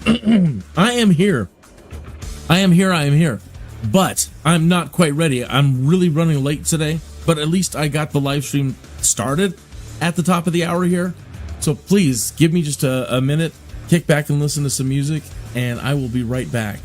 I am here. I am here. But I'm not quite ready. I'm really running late today, but at least I got the live stream started at the top of the hour here. So please give me just a minute, kick back and listen to some music, and I will be right back.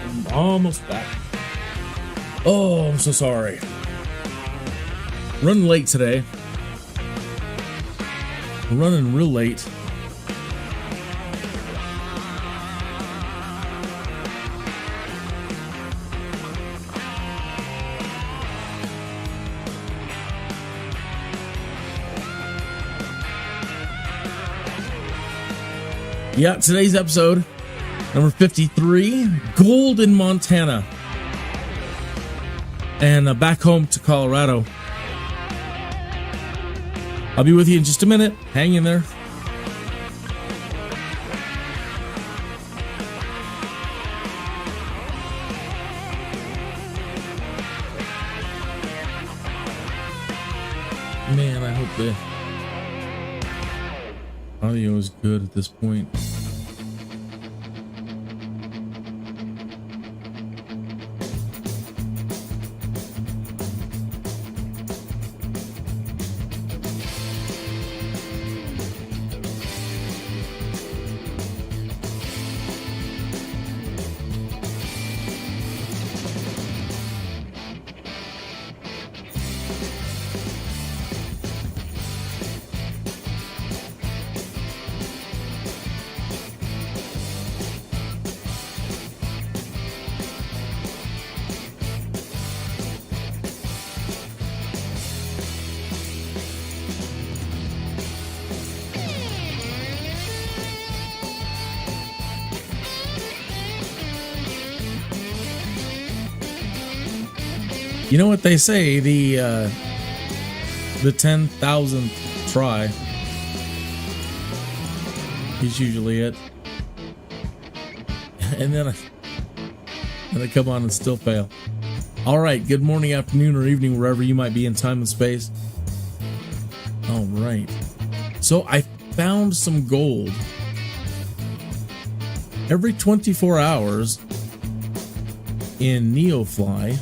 I'm almost back. Oh, I'm so sorry. Running late today. Running real late. Yeah, today's episode, number 53, gold in Montana. And back home to Colorado. I'll be with you in just a minute. Hang in there. Man, I hope the audio is good at this point. You know what they say, the 10,000th try is usually it. And then I come on and still fail. All right, good morning, afternoon, or evening, wherever you might be in time and space. All right. So I found some gold. Every 24 hours in NEOFLY,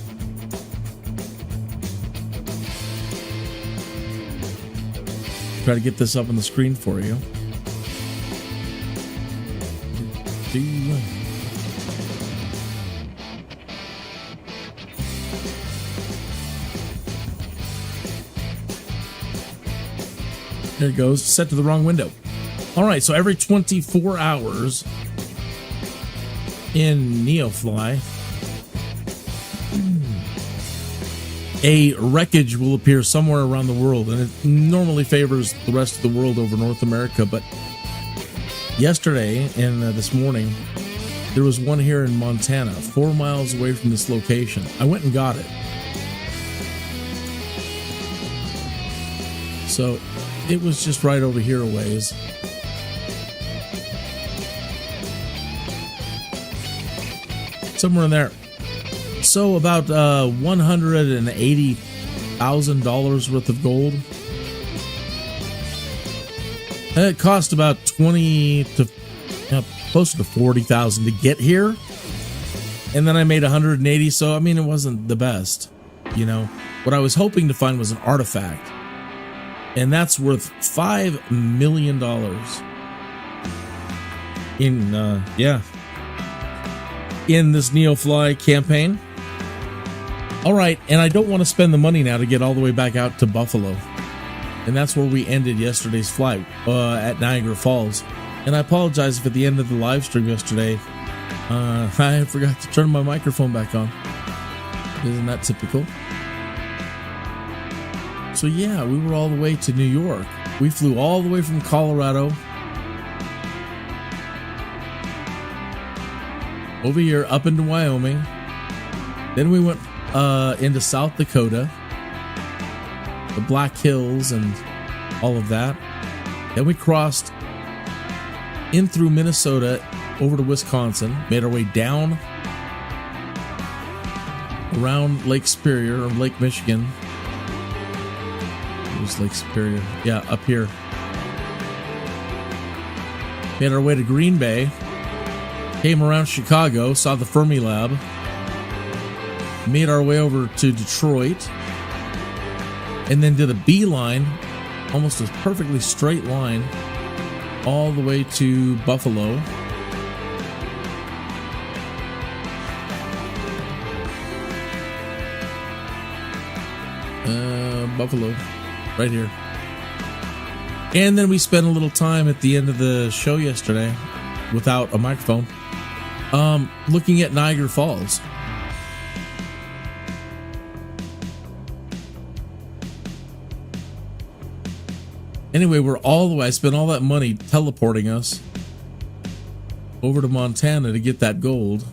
try to get this up on the screen for you. 2. There it goes. Set to the wrong window. All right, so every 24 hours in Neofly, a wreckage will appear somewhere around the world, and it normally favors the rest of the world over North America. But yesterday and this morning, there was one here in Montana, 4 miles away from this location. I went and got it. So it was just right over here a ways. Somewhere in there. So about $180,000 worth of gold. And it cost about 20 to closer to 40,000 to get here. And then I made 180. So I mean, it wasn't the best. You know, what I was hoping to find was an artifact. And that's worth $5 million in this Neofly campaign. All right, and I don't want to spend the money now to get all the way back out to Buffalo. And that's where we ended yesterday's flight at Niagara Falls. And I apologize if at the end of the live stream yesterday, I forgot to turn my microphone back on. Isn't that typical? So yeah, we were all the way to New York. We flew all the way from Colorado over here up into Wyoming. Then we went into South Dakota, the Black Hills and all of that. Then we crossed in through Minnesota over to Wisconsin, made our way down around Lake Superior or Lake Michigan. It was Lake Superior. Yeah, up here. Made our way to Green Bay. Came around Chicago, saw the Fermi Lab. Made our way over to Detroit. And then did a beeline, almost a perfectly straight line, all the way to Buffalo. Buffalo. Right here. And then we spent a little time at the end of the show yesterday without a microphone looking at Niagara Falls. Anyway, we're all the way. I spent all that money teleporting us over to Montana to get that gold.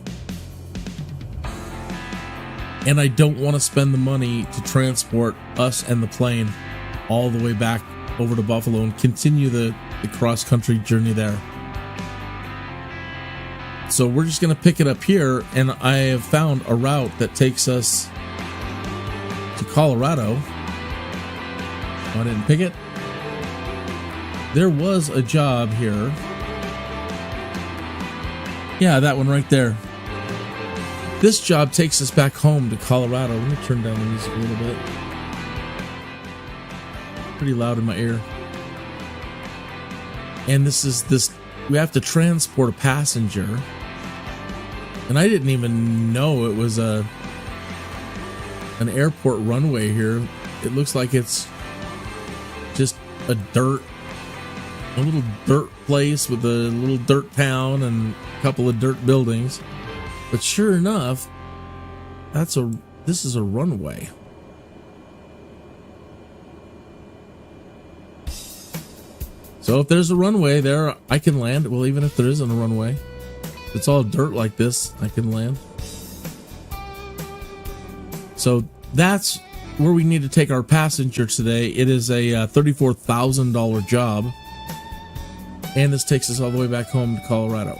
And I don't want to spend the money to transport us and the plane all the way back over to Buffalo and continue the cross-country journey there. So we're just going to pick it up here, and I have found a route that takes us to Colorado. Oh, I didn't pick it. There was a job here. Yeah, that one right there. This job takes us back home to Colorado. Let me turn down the music a little bit. Pretty loud in my ear. And we have to transport a passenger. And I didn't even know it was an airport runway here. It looks like it's just a little dirt place with a little dirt town and a couple of dirt buildings. But sure enough, this is a runway. So if there's a runway there, I can land. Well, even if there isn't a runway, if it's all dirt like this, I can land. So that's where we need to take our passenger today. It is a $34,000 job. And this takes us all the way back home to Colorado.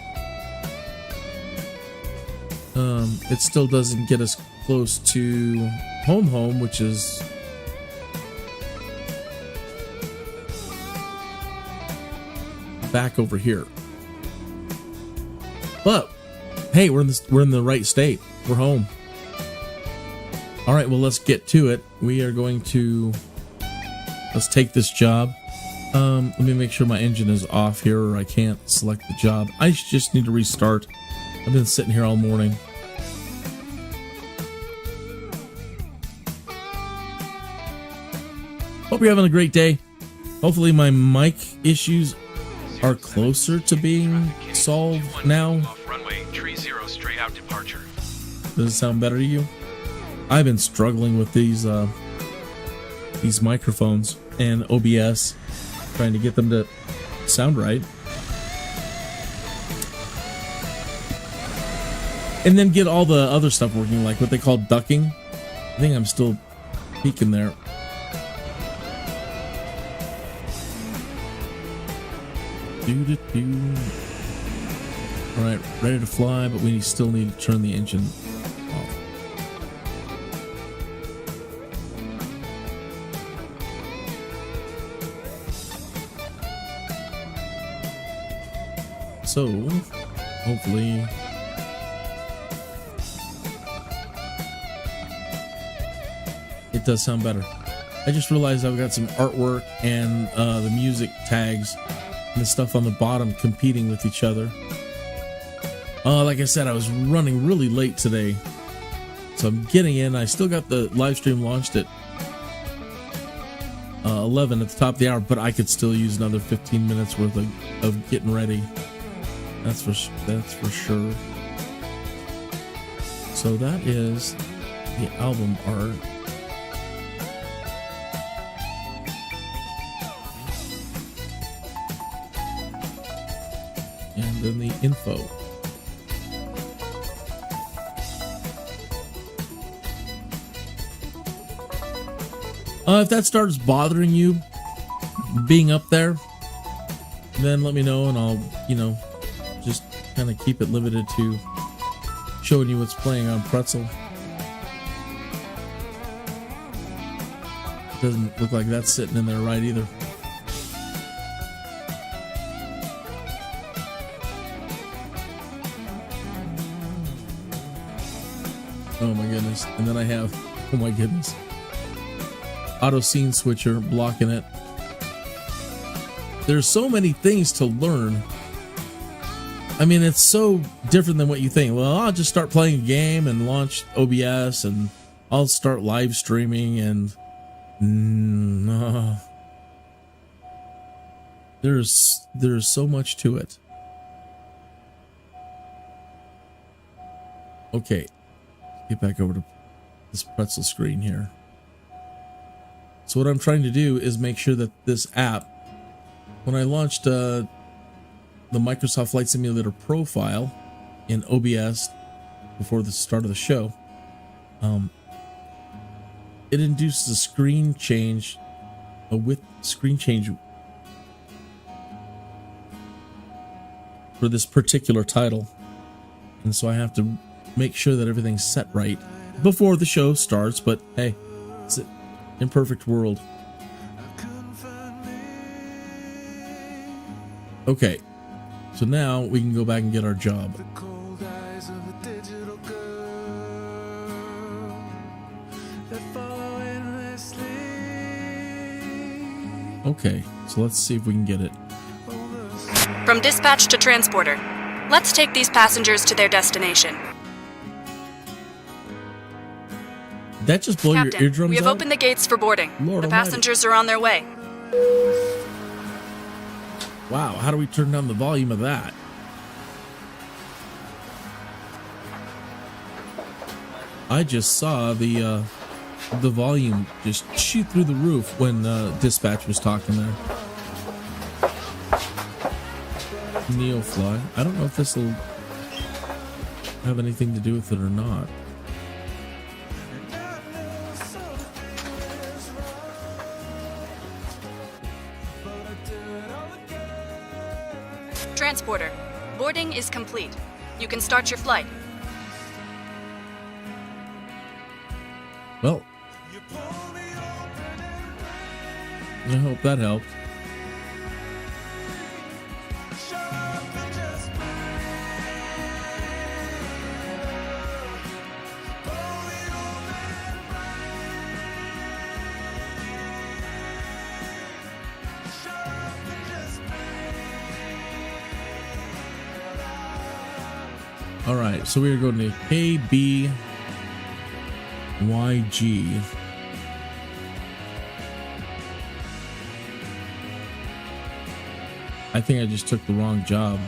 It still doesn't get us close to home, which is back over here. But hey, we're in the right state. We're home. All right, well, let's get to it. Let's take this job. Let me make sure my engine is off here or I can't select the job. I just need to restart. I've been sitting here all morning. Hope you're having a great day. Hopefully my mic issues are closer to being solved now. Runway 30 straight out departure. Does it sound better to you? I've been struggling with these microphones and OBS, trying to get them to sound right. And then get all the other stuff working, like what they call ducking. I think I'm still peeking there. All right, ready to fly, but we still need to turn the engine off. So, hopefully, it does sound better. I just realized I've got some artwork and the music tags and the stuff on the bottom competing with each other. Like I said, I was running really late today, so I'm getting in. I still got the live stream launched at 11 at the top of the hour, but I could still use another 15 minutes worth of getting ready. That's for sure. So that is the album art. And then the info. If that starts bothering you, being up there, then let me know and I'll, just kind of keep it limited to showing you what's playing on Pretzel. It doesn't look like that's sitting in there right either. Oh my goodness. And then I have, oh my goodness, auto scene switcher blocking it. There's so many things to learn. I mean, it's so different than what you think. Well, I'll just start playing a game and launch OBS and I'll start live streaming and there's so much to it. Okay, get back over to this Pretzel screen here. So what I'm trying to do is make sure that this app, when I launched the Microsoft Flight Simulator profile in OBS before the start of the show, it induces a screen change, a width screen change for this particular title. And so I have to make sure that everything's set right before the show starts, but hey, it's an imperfect world. Okay, so now we can go back and get our job. Okay, so let's see if we can get it. From dispatch to transporter, let's take these passengers to their destination. Did that just blow Captain, your eardrums out? We have opened the gates for boarding. Lord the passengers are on their way. Wow, how do we turn down the volume of that? I just saw the volume just shoot through the roof when dispatch was talking there. Neofly. I don't know if this will have anything to do with it or not. Transporter, boarding is complete. You can start your flight. Well, I hope that helped. All right, so we are going to KBYG. I think I just took the wrong job.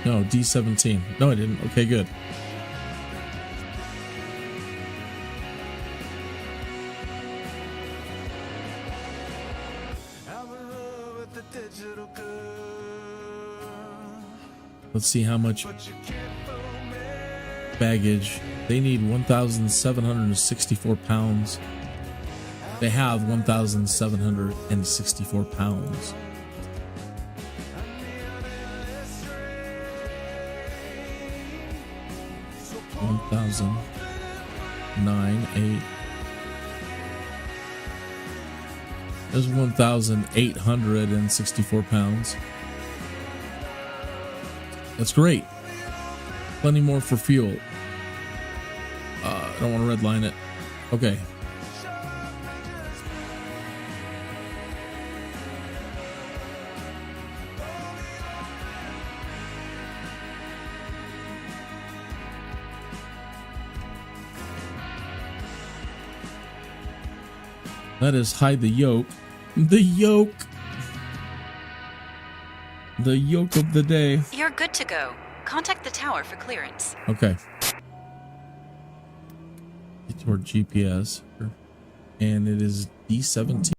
No, D17. No, I didn't. Okay, good. Let's see how much baggage. They need 1,764 pounds. They have 1,764 pounds. There's 1,864 pounds. That's great. Plenty more for fuel. I don't want to redline it. Okay. Let us hide the yoke. The yoke. The yoke of the day. You're good to go. Contact the tower for clearance. Okay. Toward GPS. And it is D17.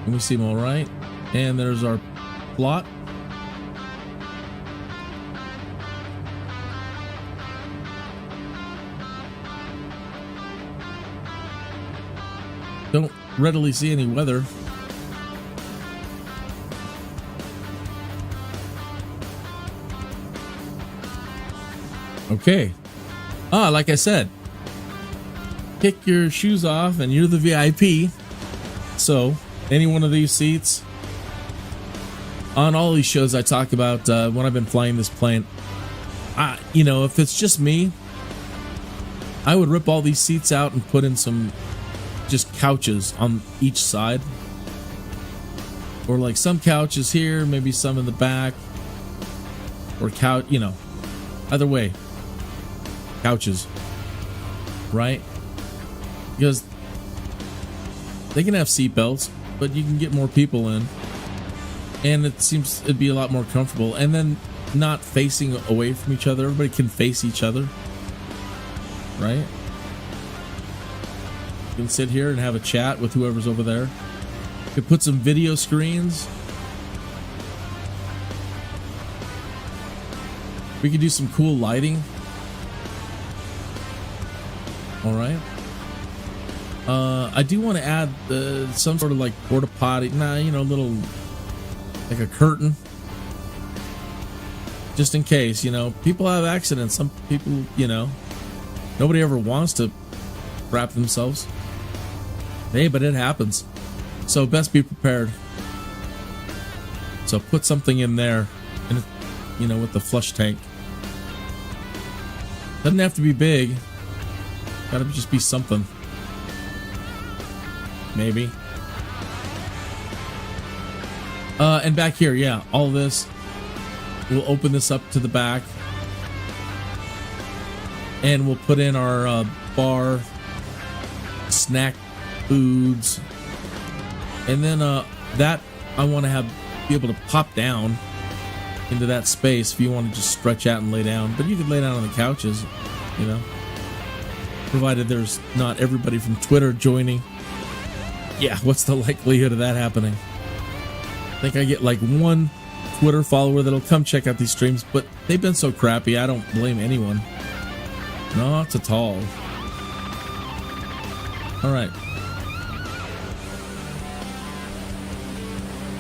And we seem all right. And there's our plot. Don't readily see any weather. Okay. Like I said, kick your shoes off and you're the VIP. So, any one of these seats, on all these shows I talk about when I've been flying this plane, you know, if it's just me, I would rip all these seats out and put in some just couches on each side. Or like some couches here, maybe some in the back. Or couch, you know, either way. Couches, right? Because they can have seat belts, but you can get more people in, and it seems it'd be a lot more comfortable. And then not facing away from each other. Everybody can face each other, right? You can sit here and have a chat with whoever's over there. You could put some video screens. We could do some cool lighting. All right. I do want to add some sort of like porta potty. Nah, you know, little like a curtain, just in case. You know, people have accidents. Some people, you know, nobody ever wants to wrap themselves. Hey, but it happens. So best be prepared. So put something in there, and you know, with the flush tank. Doesn't have to be big. Gotta just be something. Maybe. And back here, yeah, all this. We'll open this up to the back. And we'll put in our bar, snack foods. And then that I want to be able to pop down into that space if you want to just stretch out and lay down. But you could lay down on the couches, you know. Provided there's not everybody from Twitter joining. Yeah, what's the likelihood of that happening? I think I get like one Twitter follower that'll come check out these streams, but they've been so crappy, I don't blame anyone. Not at all. Alright.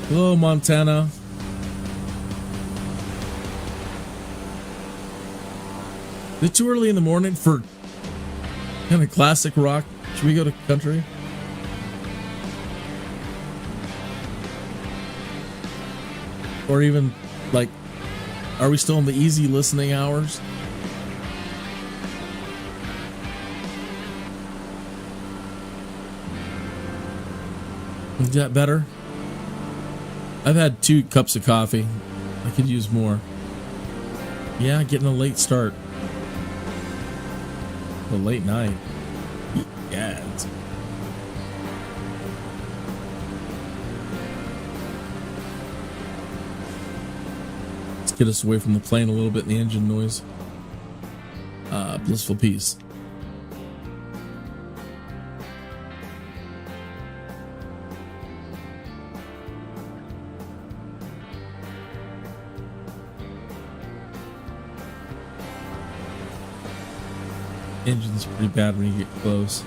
Hello, Montana. Is it too early in the morning for kind of classic rock? Should we go to country? Or even like, are we still in the easy listening hours? Is that better? I've had 2 cups of coffee. I could use more. Yeah, getting a late start. A late night. Yeah. Let's get us away from the plane a little bit in the engine noise. Blissful peace. Engine's pretty bad when you get close.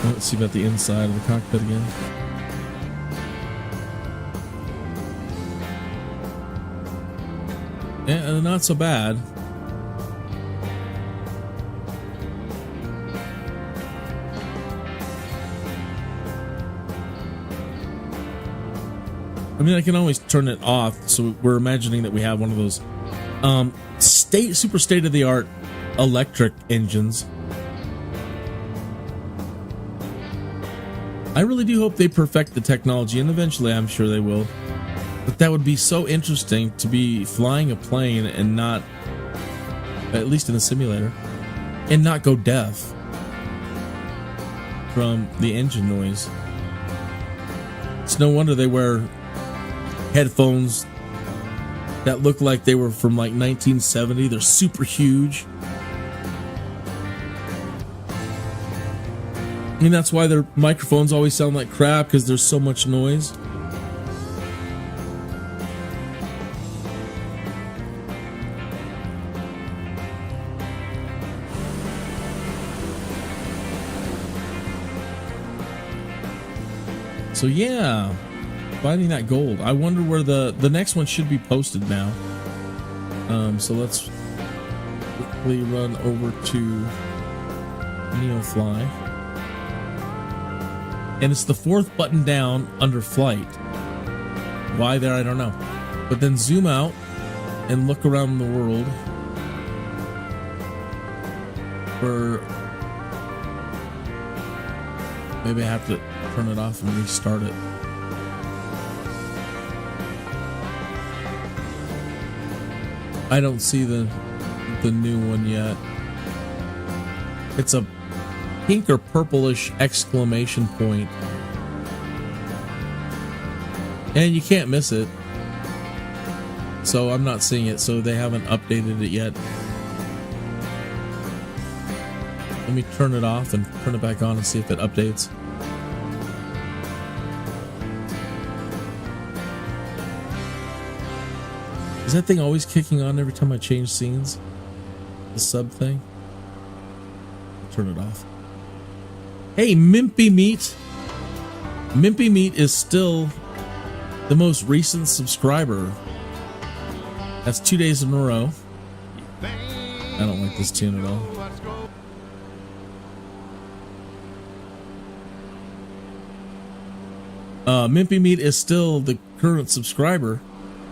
Let's see about the inside of the cockpit again. Yeah, not so bad. I mean, I can always turn it off, so we're imagining that we have one of those super state-of-the-art electric engines. I really do hope they perfect the technology, and eventually I'm sure they will. But that would be so interesting to be flying a plane and not, at least in a simulator, and not go deaf. from the engine noise. It's no wonder they wear headphones that look like they were from like 1970. They're super huge. And that's why their microphones always sound like crap, because there's so much noise. So yeah, finding that gold. I wonder where the next one should be posted now. So let's quickly run over to Neofly. And it's the fourth button down under flight. Why there, I don't know. But then zoom out and look around the world for... Maybe I have to turn it off and restart it. I don't see the new one yet. It's a pink or purplish exclamation point. And you can't miss it. So I'm not seeing it, so they haven't updated it yet. Let me turn it off and turn it back on and see if it updates. Is that thing always kicking on every time I change scenes? The sub thing? Turn it off. Hey, Mimpy Meat. Mimpy Meat is still the most recent subscriber. That's 2 days in a row. I don't like this tune at all. Mimpy Meat is still the current subscriber.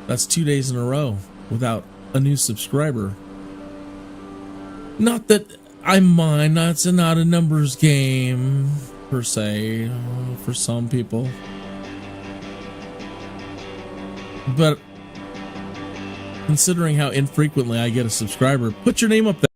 That's 2 days in a row without a new subscriber. Not that I mind, it's not a numbers game per se for some people. But considering how infrequently I get a subscriber, put your name up there.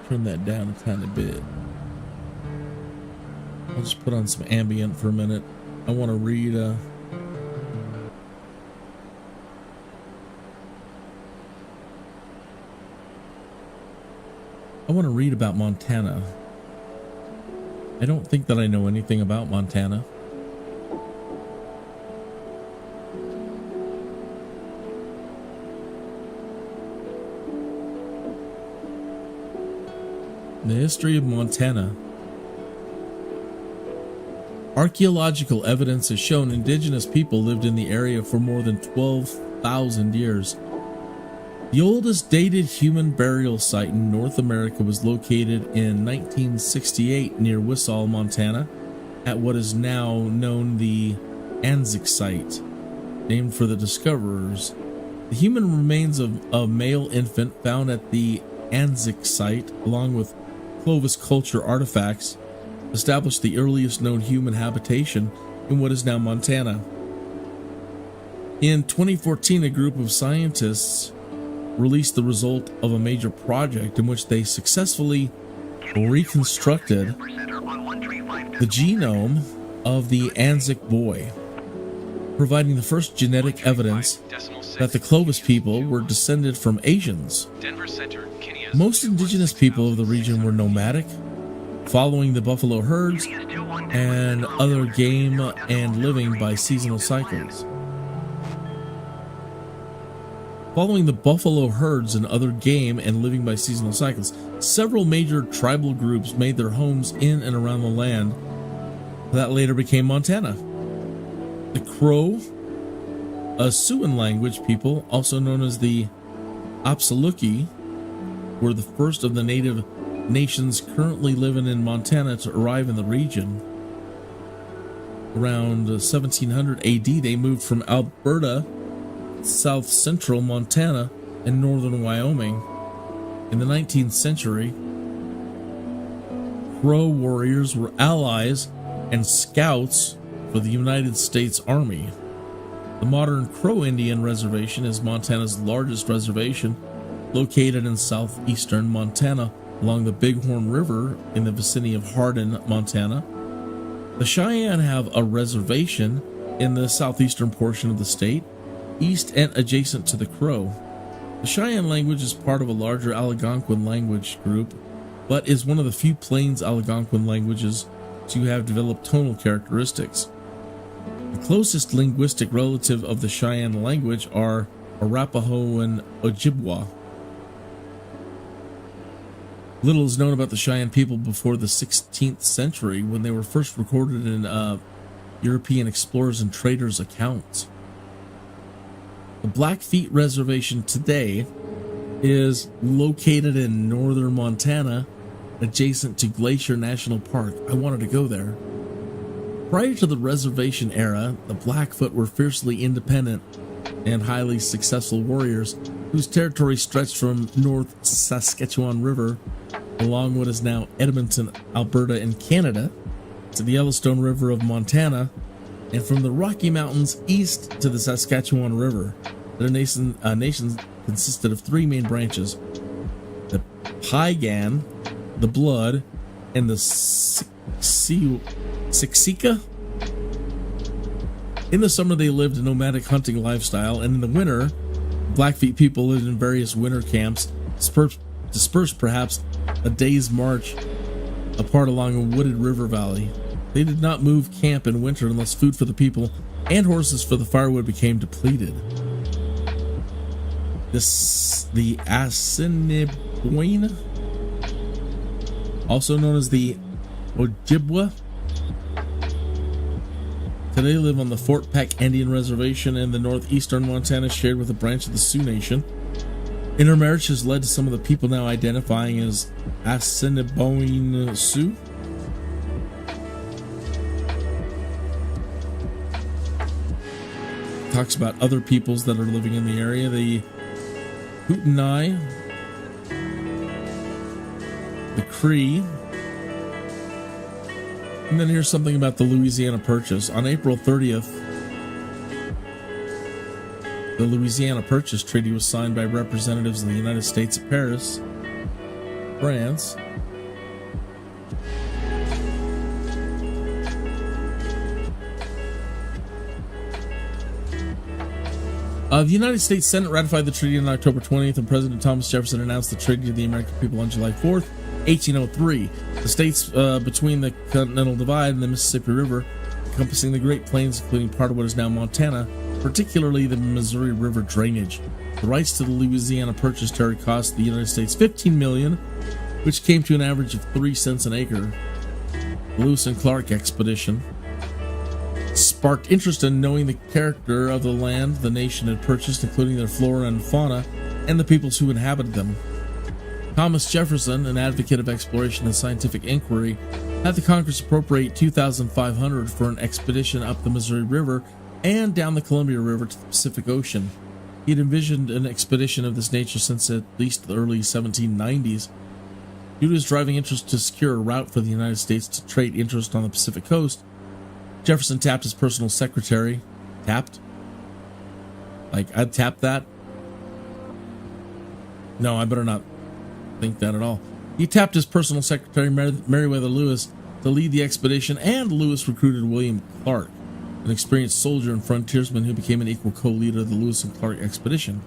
turn that down a tiny bit. I'll just put on some ambient for a minute. I want to read about Montana. I don't think that I know anything about Montana. The history of Montana. Archaeological evidence has shown indigenous people lived in the area for more than 12,000 years. The oldest dated human burial site in North America was located in 1968 near Wissall, Montana, at what is now known the Anzac site, named for the discoverers. The human remains of a male infant found at the Anzac site, along with Clovis culture artifacts, established the earliest known human habitation in what is now Montana. In 2014, a group of scientists released the result of a major project in which they successfully reconstructed the genome of the Anzac boy, providing the first genetic evidence that the Clovis people were descended from Asians. Most indigenous people of the region were nomadic, following the buffalo herds and other game and living by seasonal cycles. Following the buffalo herds and other game and living by seasonal cycles, several major tribal groups made their homes in and around the land that later became Montana. The Crow, a Siouan language people, also known as the Apsaluki, were the first of the native nations currently living in Montana to arrive in the region. Around 1700 AD, they moved from Alberta, south central Montana, and northern Wyoming. In the 19th century, Crow warriors were allies and scouts for the United States Army. The modern Crow Indian Reservation is Montana's largest reservation, located in southeastern Montana along the Bighorn River in the vicinity of Hardin, Montana. The Cheyenne have a reservation in the southeastern portion of the state, east and adjacent to the Crow. The Cheyenne language is part of a larger Algonquin language group, but is one of the few Plains Algonquin languages to have developed tonal characteristics. The closest linguistic relative of the Cheyenne language are Arapaho and Ojibwa. Little is known about the Cheyenne people before the 16th century, when they were first recorded in European explorers and traders' accounts. The Blackfeet Reservation today is located in northern Montana, adjacent to Glacier National Park. I wanted to go there. Prior to the reservation era, the Blackfoot were fiercely independent and highly successful warriors whose territory stretched from North Saskatchewan River along what is now Edmonton, Alberta in Canada, to the Yellowstone River of Montana, and from the Rocky Mountains east to the Saskatchewan River. Their nation consisted of three main branches: the Piegan, the Blood, and the Siksika. In the summer, they lived a nomadic hunting lifestyle, and in the winter, Blackfeet people lived in various winter camps, dispersed perhaps a day's march apart along a wooded river valley. They did not move camp in winter unless food for the people and horses for the firewood became depleted. The Assiniboine, also known as the Ojibwa, today live on the Fort Peck Indian Reservation in the northeastern Montana, shared with a branch of the Sioux Nation. Intermarriage has led to some of the people now identifying as Assiniboine Sioux. Talks about other peoples that are living in the area. The Kootenai, the Cree, and then here's something about the Louisiana Purchase. On April 30th, the Louisiana Purchase Treaty was signed by representatives of the United States at Paris. France. The United States Senate ratified the treaty on October 20th, and President Thomas Jefferson announced the treaty to the American people on July 4th, 1803. The states between the Continental Divide and the Mississippi River, encompassing the Great Plains, including part of what is now Montana, particularly the Missouri River drainage. The rights to the Louisiana Purchase territory cost the United States $15 million, which came to an average of 3 cents an acre. The Lewis and Clark expedition sparked interest in knowing the character of the land the nation had purchased, including their flora and fauna, and the peoples who inhabited them. Thomas Jefferson, an advocate of exploration and scientific inquiry, had the Congress appropriate $2,500 for an expedition up the Missouri River and down the Columbia River to the Pacific Ocean. He had envisioned an expedition of this nature since at least the early 1790s. Due to his driving interest to secure a route for the United States to trade interest on the Pacific coast, Jefferson tapped his personal secretary. Tapped? Like, I'd tap that? No, I better not think that at all. He tapped his personal secretary, Meriwether Lewis, to lead the expedition, and Lewis recruited William Clark, an experienced soldier and frontiersman who became an equal co-leader of the Lewis and Clark expedition.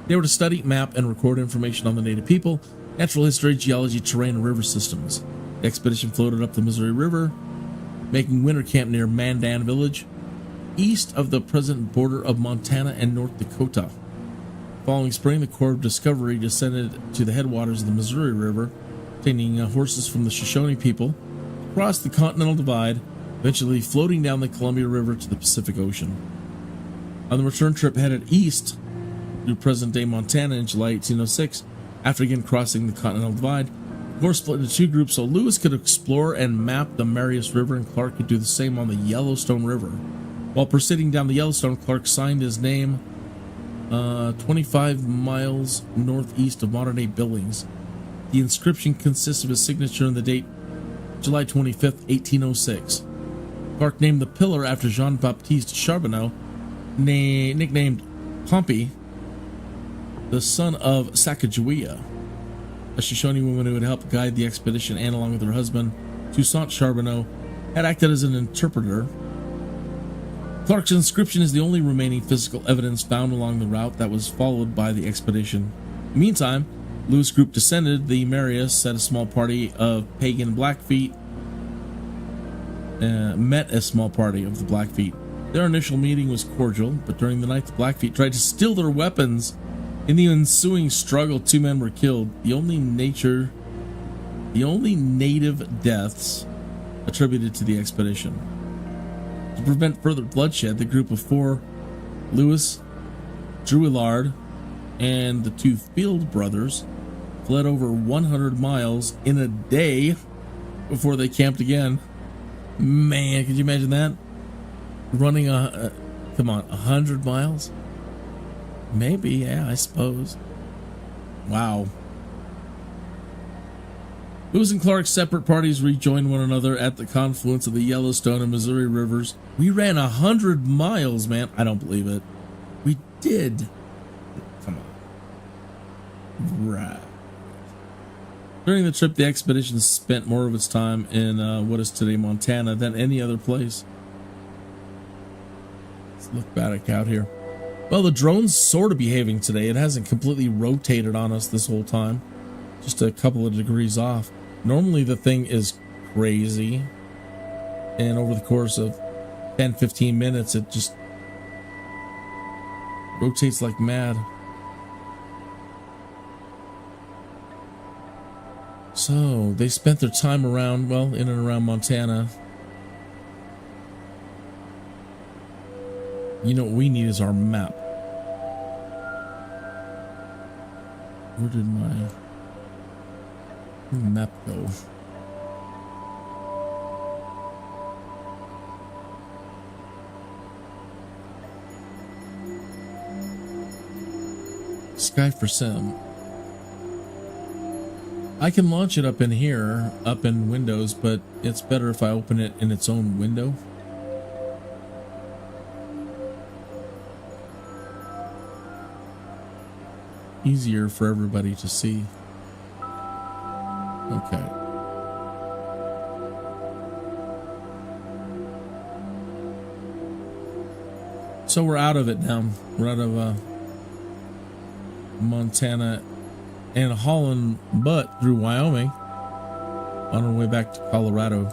They were to study, map, and record information on the native people, natural history, geology, terrain, and river systems. The expedition floated up the Missouri River, making winter camp near Mandan Village, east of the present border of Montana and North Dakota. Following spring, the Corps of Discovery descended to the headwaters of the Missouri River, obtaining horses from the Shoshone people, crossed the Continental Divide, eventually floating down the Columbia River to the Pacific Ocean. On the return trip, headed east through present-day Montana in July 1806, after again crossing the Continental Divide, the Corps split into two groups so Lewis could explore and map the Marias River, and Clark could do the same on the Yellowstone River. While proceeding down the Yellowstone, Clark signed his name 25 miles northeast of modern-day Billings. The inscription consists of his signature and the date July 25th, 1806. Clark named the pillar after Jean-Baptiste Charbonneau, nicknamed Pompey, the son of Sacagawea, a Shoshone woman who had helped guide the expedition, and along with her husband, Toussaint Charbonneau, had acted as an interpreter. Clark's inscription is the only remaining physical evidence found along the route that was followed by the expedition. In the meantime, Lewis' group descended the Marias, met a small party of the Blackfeet. Their initial meeting was cordial, but during the night the Blackfeet tried to steal their weapons. In the ensuing struggle, 2 men were killed, the only native deaths attributed to the expedition. To prevent further bloodshed, the group of 4, Lewis, Drouillard, and the 2 Field brothers, fled over 100 miles in a day before they camped again. Man, could you imagine that? Running 100 miles? Maybe, yeah, I suppose. Wow. Lewis and Clark's separate parties rejoined one another at the confluence of the Yellowstone and Missouri rivers. We ran 100 miles, man. I don't believe it. We did. Come on. Right. During the trip, the expedition spent more of its time in what is today Montana than any other place. Let's look back out here. Well, the drone's sort of behaving today. It hasn't completely rotated on us this whole time. Just a couple of degrees off. Normally the thing is crazy. And over the course of 10-15 minutes, it just rotates like mad. So, they spent their time around, well, in and around Montana. You know what we need is our map. Where did my map go? Sky for Sim. I can launch it up in here, up in Windows, but it's better if I open it in its own window. Easier for everybody to see. Okay. So we're out of it now. We're out of Montana and hauling butt through Wyoming on our way back to Colorado.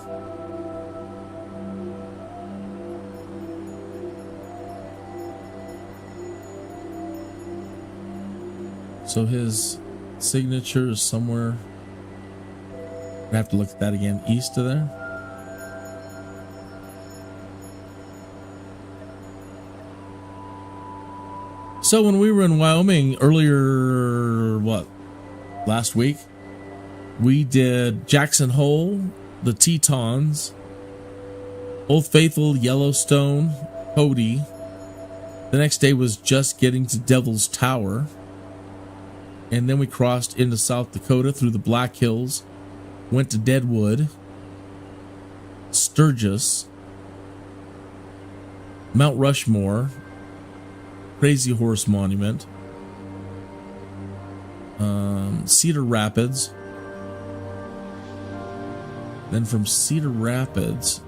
So his signature is somewhere. I have to look at that again. East of there. So when we were in Wyoming earlier, last week, we did Jackson Hole, the Tetons, Old Faithful, Yellowstone, Cody. The next day was just getting to Devil's Tower. And then we crossed into South Dakota through the Black Hills, went to Deadwood, Sturgis, Mount Rushmore, Crazy Horse Monument, Cedar Rapids. Then from Cedar Rapids,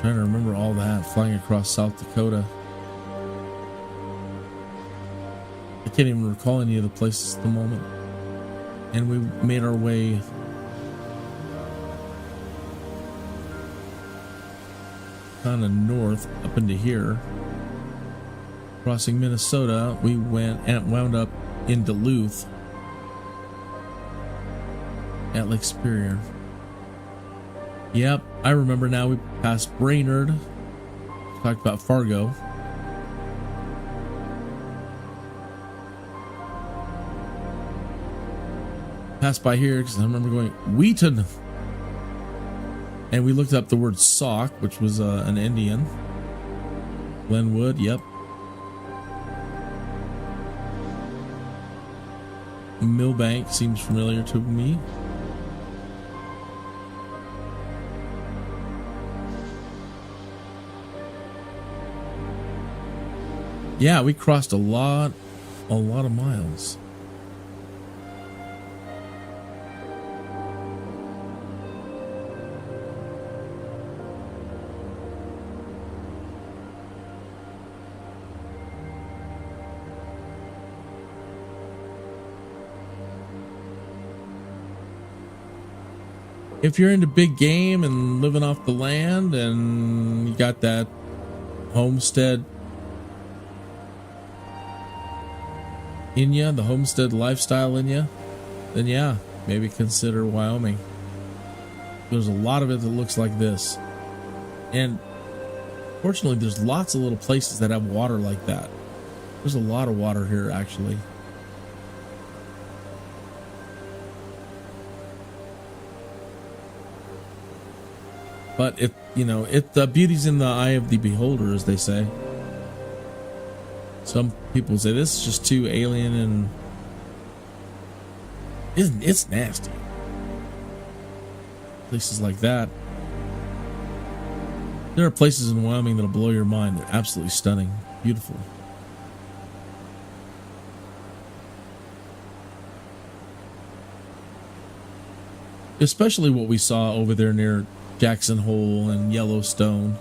trying to remember all that, flying across South Dakota. I can't even recall any of the places at the moment. And we made our way kind of north up into here. Crossing Minnesota, we went and wound up in Duluth at Lake Superior. Yep, I remember now. We passed Brainerd. Talked about Fargo. Passed by here because I remember going Wheaton. And we looked up the word Sauk, which was an Indian. Glenwood, yep. Millbank seems familiar to me. Yeah, we crossed a lot of miles. If you're into big game and living off the land and you got that homestead in you, the homestead lifestyle in you, then yeah, maybe consider Wyoming. There's a lot of it that looks like this. And fortunately, there's lots of little places that have water like that. There's a lot of water here, actually. But the beauty's in the eye of the beholder, as they say. Some people say this is just too alien and it's nasty. Places like that. There are places in Wyoming that'll blow your mind. They're absolutely stunning, beautiful. Especially what we saw over there near Jackson Hole and Yellowstone.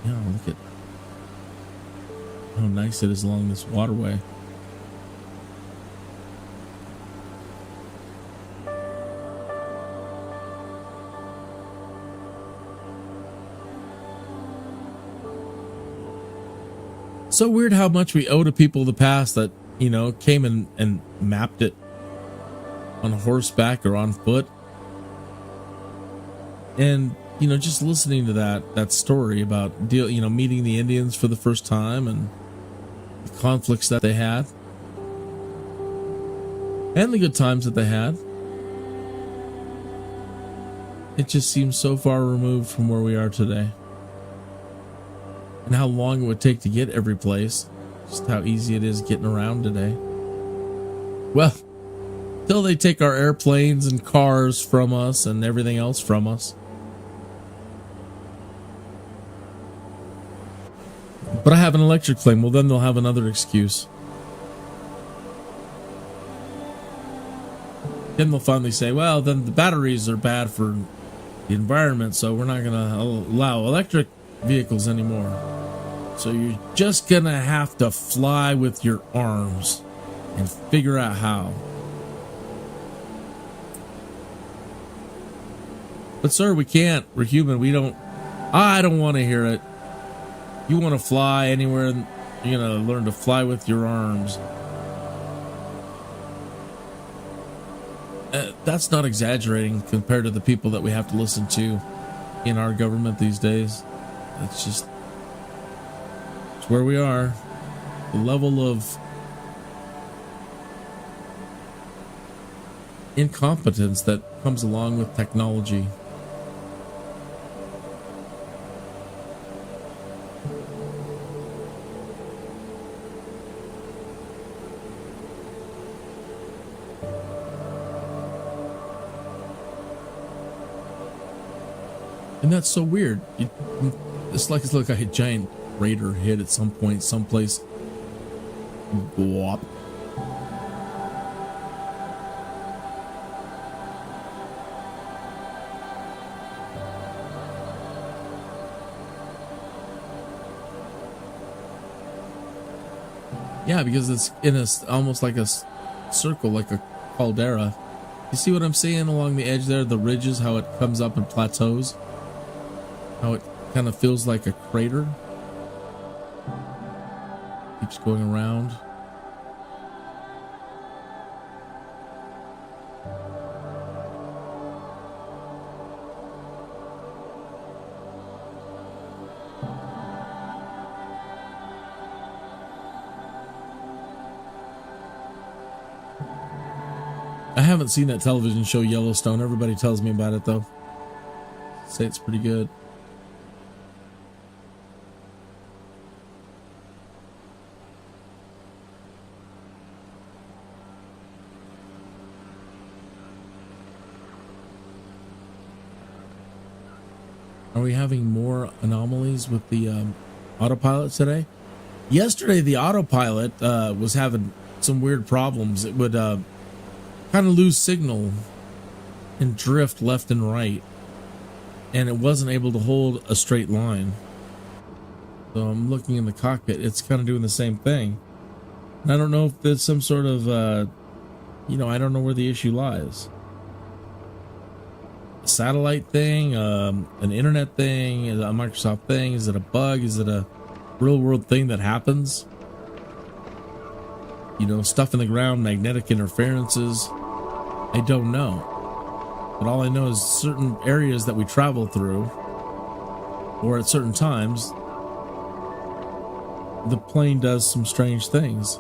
Yeah, look at how nice it is along this waterway. So weird how much we owe to people of the past that, came and mapped it on horseback or on foot. And just listening to that story about meeting the Indians for the first time and the conflicts that they had and the good times that they had, it just seems so far removed from where we are today and how long it would take to get every place, just how easy it is getting around today. Well, till they take our airplanes and cars from us and everything else from us. But I have an electric flame. Well, then they'll have another excuse. Then they'll finally say, well, then the batteries are bad for the environment, so we're not going to allow electric vehicles anymore. So you're just going to have to fly with your arms and figure out how. But sir, we can't. We're human. We don't. I don't want to hear it. You want to fly anywhere, you're going to learn to fly with your arms. That's not exaggerating compared to the people that we have to listen to in our government these days. It's where we are. The level of incompetence that comes along with technology. And that's so weird. It's like a giant crater hit at some point, someplace. Whop. Yeah, because it's in almost like a circle, like a caldera. You see what I'm saying along the edge there, the ridges, how it comes up and plateaus? How it kind of feels like a crater. Keeps going around. I haven't seen that television show Yellowstone. Everybody tells me about it though. Say it's pretty good. Are we having more anomalies with the autopilot today? Yesterday, the autopilot was having some weird problems. It would kind of lose signal and drift left and right, and it wasn't able to hold a straight line. So I'm looking in the cockpit. It's kind of doing the same thing. And I don't know if there's some sort of, I don't know where the issue lies. Satellite thing, an internet thing, is it a Microsoft thing? Is it a bug? Is it a real world thing that happens? Stuff in the ground, magnetic interferences. I don't know. But all I know is certain areas that we travel through, or at certain times, the plane does some strange things.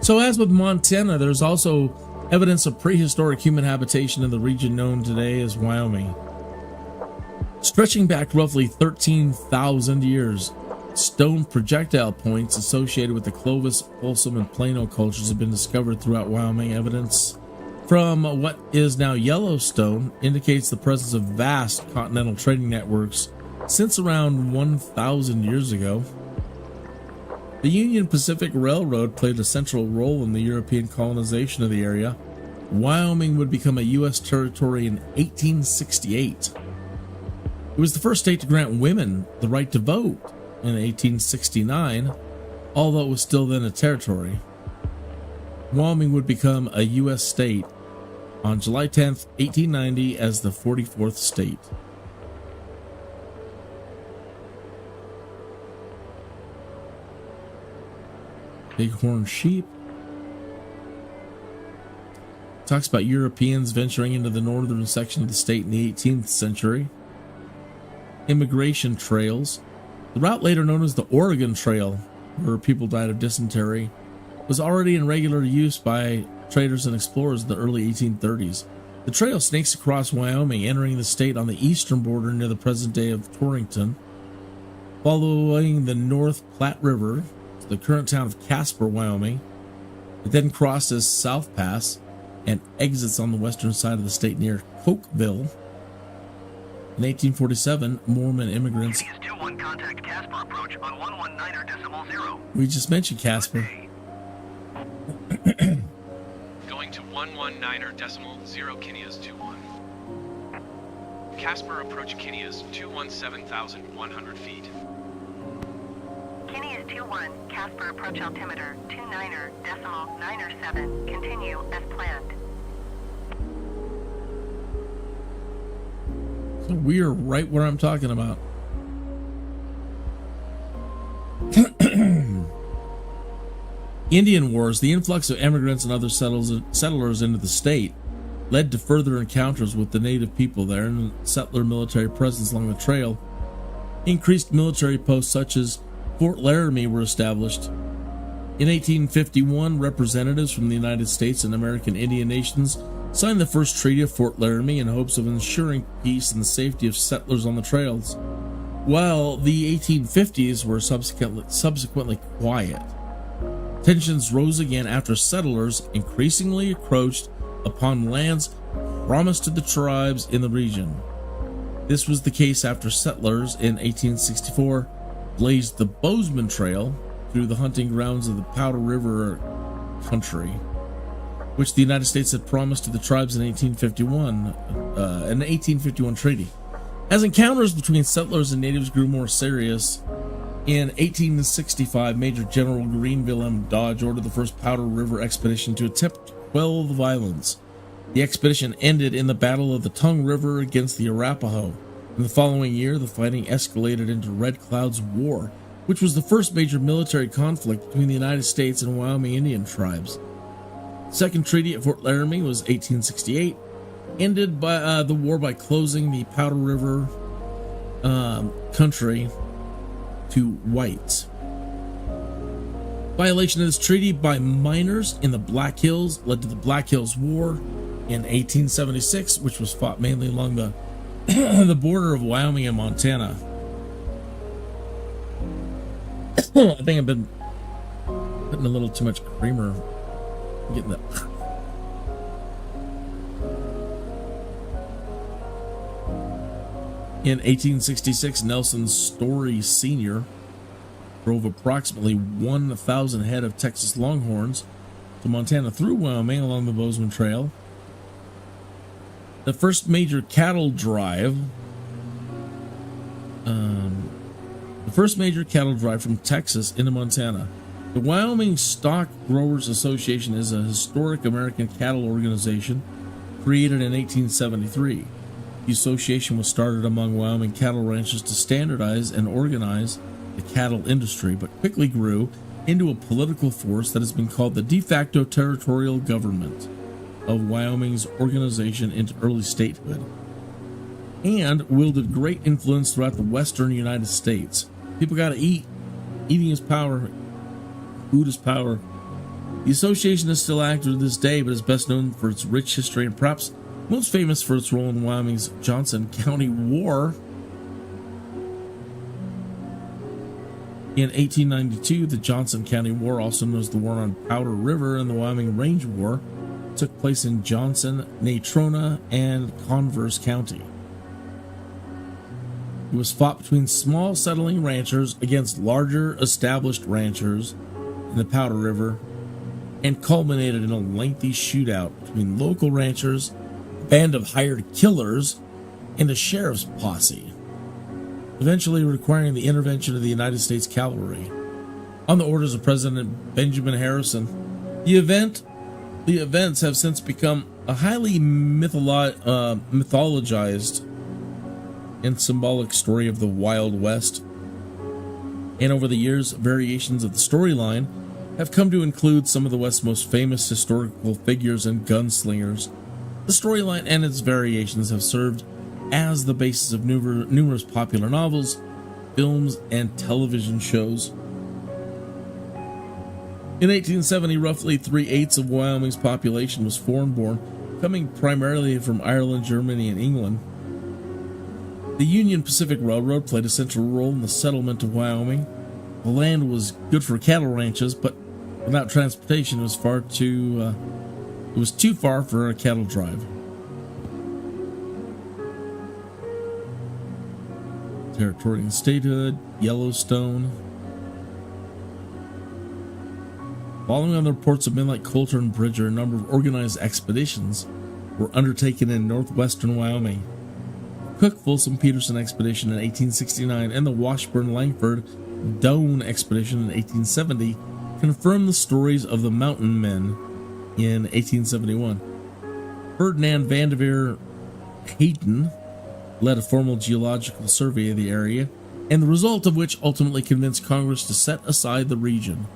So as with Montana, there's also evidence of prehistoric human habitation in the region known today as Wyoming. Stretching back roughly 13,000 years, stone projectile points associated with the Clovis, Folsom, and Plano cultures have been discovered throughout Wyoming. Evidence from what is now Yellowstone indicates the presence of vast continental trading networks since around 1,000 years ago. The Union Pacific Railroad played a central role in the European colonization of the area. Wyoming would become a U.S. territory in 1868. It was the first state to grant women the right to vote in 1869, although it was still then a territory. Wyoming would become a U.S. state on July 10th, 1890 as the 44th state. Bighorn sheep. Talks about Europeans venturing into the northern section of the state in the 18th century. Immigration trails. The route later known as the Oregon Trail, where people died of dysentery, was already in regular use by traders and explorers in the early 1830s. The trail snakes across Wyoming, entering the state on the eastern border near the present day of Torrington, following the North Platte River to the current town of Casper, Wyoming. It then crosses South Pass and exits on the western side of the state near Cokeville. In 1847, Mormon immigrants... Kinneas 2-1, contact Casper approach on 119.0. We just mentioned Casper. Going to 119.0 Kinneas 21. Casper approach Kinneas 217,100 feet. Kinneas 2-1, Casper approach altimeter 29.97. Continue as planned. So we are right where I'm talking about. Indian Wars, the influx of immigrants and other settlers into the state, led to further encounters with the native people there, and settler military presence along the trail. Increased military posts such as Fort Laramie were established. In 1851, representatives from the United States and American Indian nations signed the first Treaty of Fort Laramie in hopes of ensuring peace and the safety of settlers on the trails, while the 1850s were subsequently quiet. Tensions rose again after settlers increasingly encroached upon lands promised to the tribes in the region. This was the case after settlers in 1864 blazed the Bozeman Trail through the hunting grounds of the Powder River country, which the United States had promised to the tribes in 1851 treaty. As encounters between settlers and natives grew more serious, in 1865, Major General Greenville M. Dodge ordered the first Powder River expedition to attempt quell the violence. The expedition ended in the Battle of the Tongue River against the Arapaho. In the following year, the fighting escalated into Red Cloud's War, which was the first major military conflict between the United States and Wyoming Indian tribes. The Second Treaty at Fort Laramie was 1868, ended by the war by closing the Powder River country to whites. Violation of this treaty by miners in the Black Hills led to the Black Hills War in 1876, which was fought mainly along the the border of Wyoming and Montana. I think I've been putting a little too much creamer. Getting that. In 1866, Nelson Story Sr. drove approximately 1,000 head of Texas Longhorns to Montana through Wyoming along the Bozeman Trail. The first major cattle drive, from Texas into Montana. The Wyoming Stock Growers Association is a historic American cattle organization created in 1873. The association was started among Wyoming cattle ranchers to standardize and organize the cattle industry, but quickly grew into a political force that has been called the de facto territorial government of Wyoming's organization into early statehood, and wielded great influence throughout the western United States. People got to eat. Eating is power. Food is power. The association is still active to this day, but is best known for its rich history and perhaps most famous for its role in Wyoming's Johnson County War. In 1892, the Johnson County War, also known as the War on Powder River and the Wyoming Range War, took place in Johnson, Natrona, and Converse County. It was fought between small settling ranchers against larger established ranchers in the Powder River, and culminated in a lengthy shootout between local ranchers, a band of hired killers, and a sheriff's posse, eventually requiring the intervention of the United States Cavalry. On the orders of President Benjamin Harrison, the events have since become a highly mythologized and symbolic story of the Wild West. And over the years, variations of the storyline have come to include some of the West's most famous historical figures and gunslingers. The storyline and its variations have served as the basis of numerous popular novels, films, and television shows. In 1870, roughly 3/8 of Wyoming's population was foreign-born, coming primarily from Ireland, Germany, and England. The Union Pacific Railroad played a central role in the settlement of Wyoming. The land was good for cattle ranches, but without transportation, it was too far for a cattle drive. Territory and statehood, Yellowstone. Following on the reports of men like Coulter and Bridger, a number of organized expeditions were undertaken in northwestern Wyoming. Cook Folsom Peterson expedition in 1869 and the Washburn-Langford Doane expedition in 1870 confirmed the stories of the mountain men in 1871. Ferdinand Vanderveer Hayden led a formal geological survey of the area, and the result of which ultimately convinced Congress to set aside the region.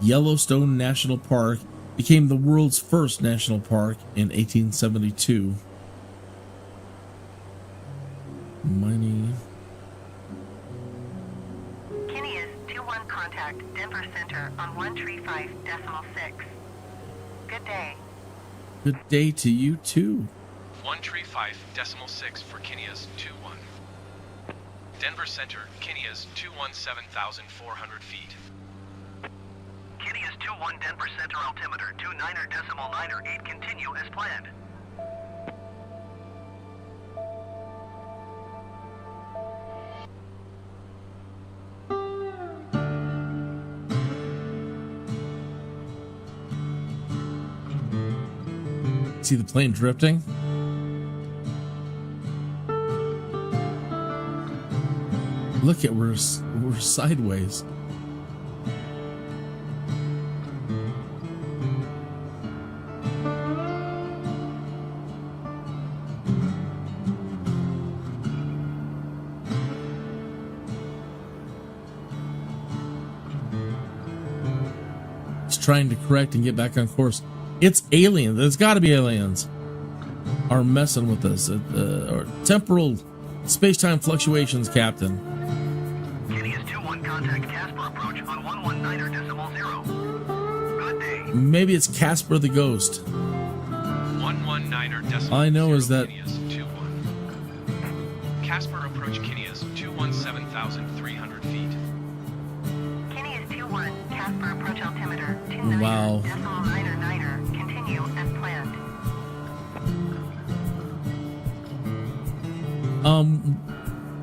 Yellowstone National Park became the world's first national park in 1872. Mining. Kinneas 2-1 contact Denver Center on 135.6. Good day. Good day to you too. 135.6 for Kinneas 2-1. Denver Center, Kinneas 217,400 feet. Kinneas 2-1 Denver Center altimeter 29.908 continue as planned. See the plane drifting? Look at we're sideways. It's trying to correct and get back on course. It's aliens. There's got to be aliens are messing with us. Or temporal space-time fluctuations, Captain. Kinneas 2-1 contact Casper approach on 119.0. Good day. Maybe it's Casper the Ghost. 119.0. All I know is that Kinneas 2-1. Casper approach Kinneas 217,300 feet. Kinneas 2-1 Casper approach altimeter 29.909. Wow. Continue as planned.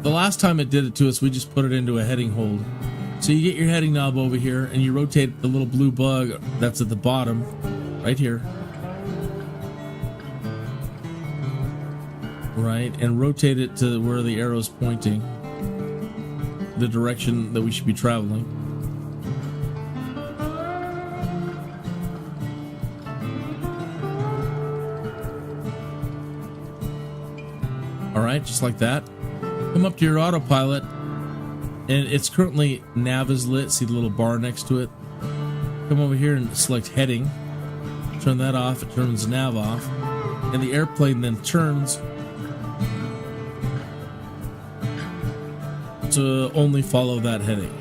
The last time it did it to us, we just put it into a heading hold. So you get your heading knob over here and you rotate the little blue bug that's at the bottom, right here. Right, and rotate it to where the arrow's pointing, the direction that we should be traveling. All right, just like that. Come up to your autopilot, and it's currently nav is lit. See the little bar next to it? Come over here and select heading. Turn that off. It turns nav off, and the airplane then turns to only follow that heading.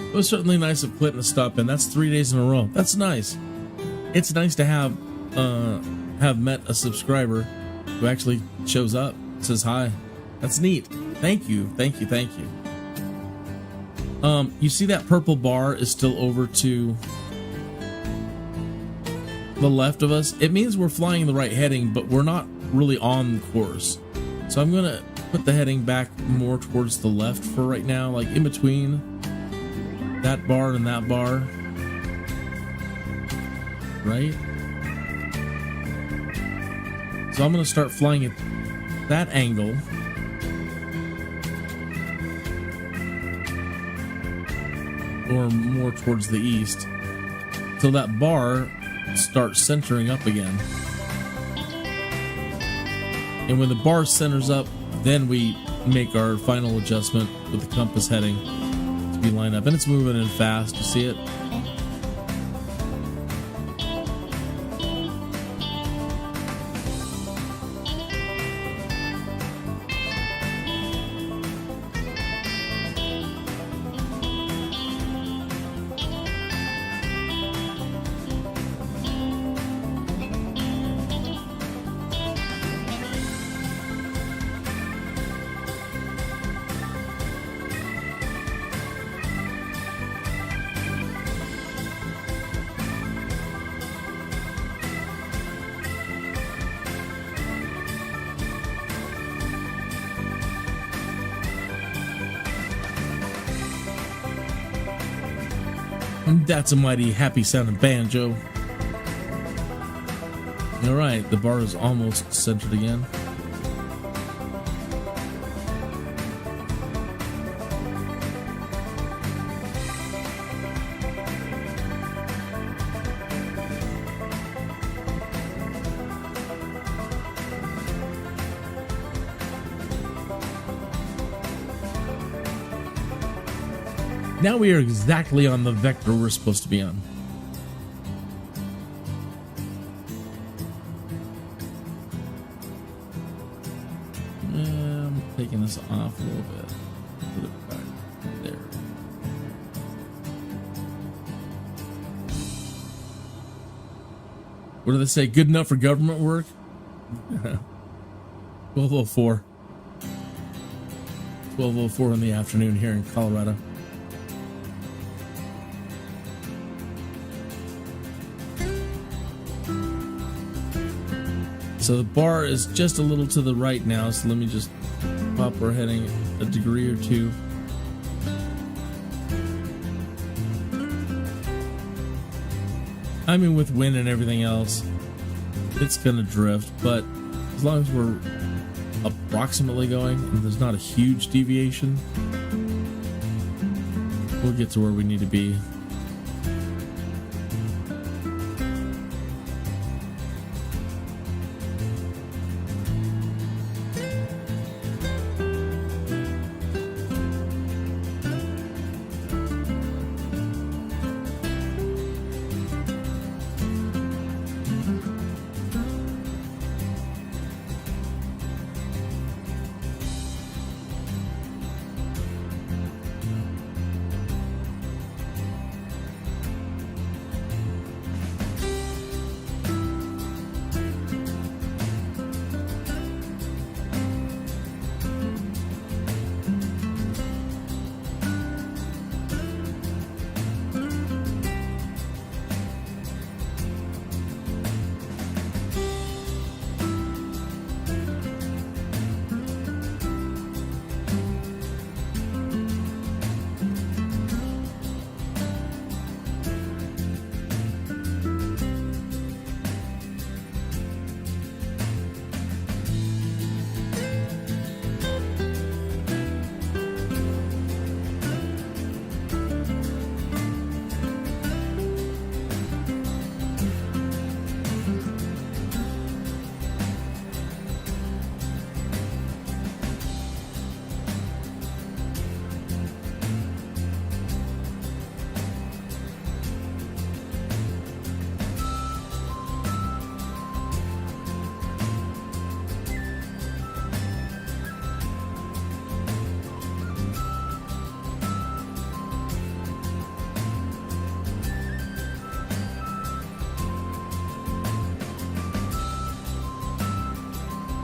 It was certainly nice of Clinton to stop in. That's 3 days in a row. That's nice. It's nice to have met a subscriber who actually shows up, says hi. That's neat. Thank you. You see that purple bar is still over to the left of us? It means we're flying the right heading, but we're not really on course. So I'm gonna put the heading back more towards the left for right now, like in between that bar and that bar. Right? So I'm going to start flying at that angle. Or more towards the east. Till that bar starts centering up again. And when the bar centers up Then we make our final adjustment with the compass heading to be lined up. And it's moving in fast. You see it? That's a mighty happy sounding banjo. All right, the bar is almost centered again. Now we are exactly on the vector we're supposed to be on. I'm taking this off a little bit. Put it back there. What do they say? Good enough for government work? 12:04. 12:04 in the afternoon here in Colorado. So the bar is just a little to the right now, so let me just pop our heading a degree or two. I mean, with wind and everything else, it's gonna drift, but as long as we're approximately going and there's not a huge deviation, we'll get to where we need to be.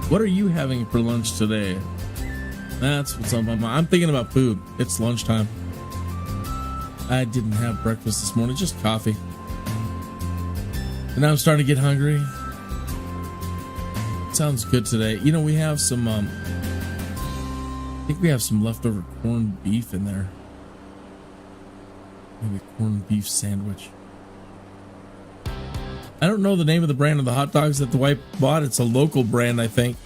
What are you having for lunch today? That's what's on my mind. I'm thinking about food. It's lunchtime. I didn't have breakfast this morning, just coffee. And now I'm starting to get hungry. Sounds good today. You know, we have some, I think we have some leftover corned beef in there. Maybe a corned beef sandwich. I don't know the name of the brand of the hot dogs that the wife bought. It's a local brand, I think.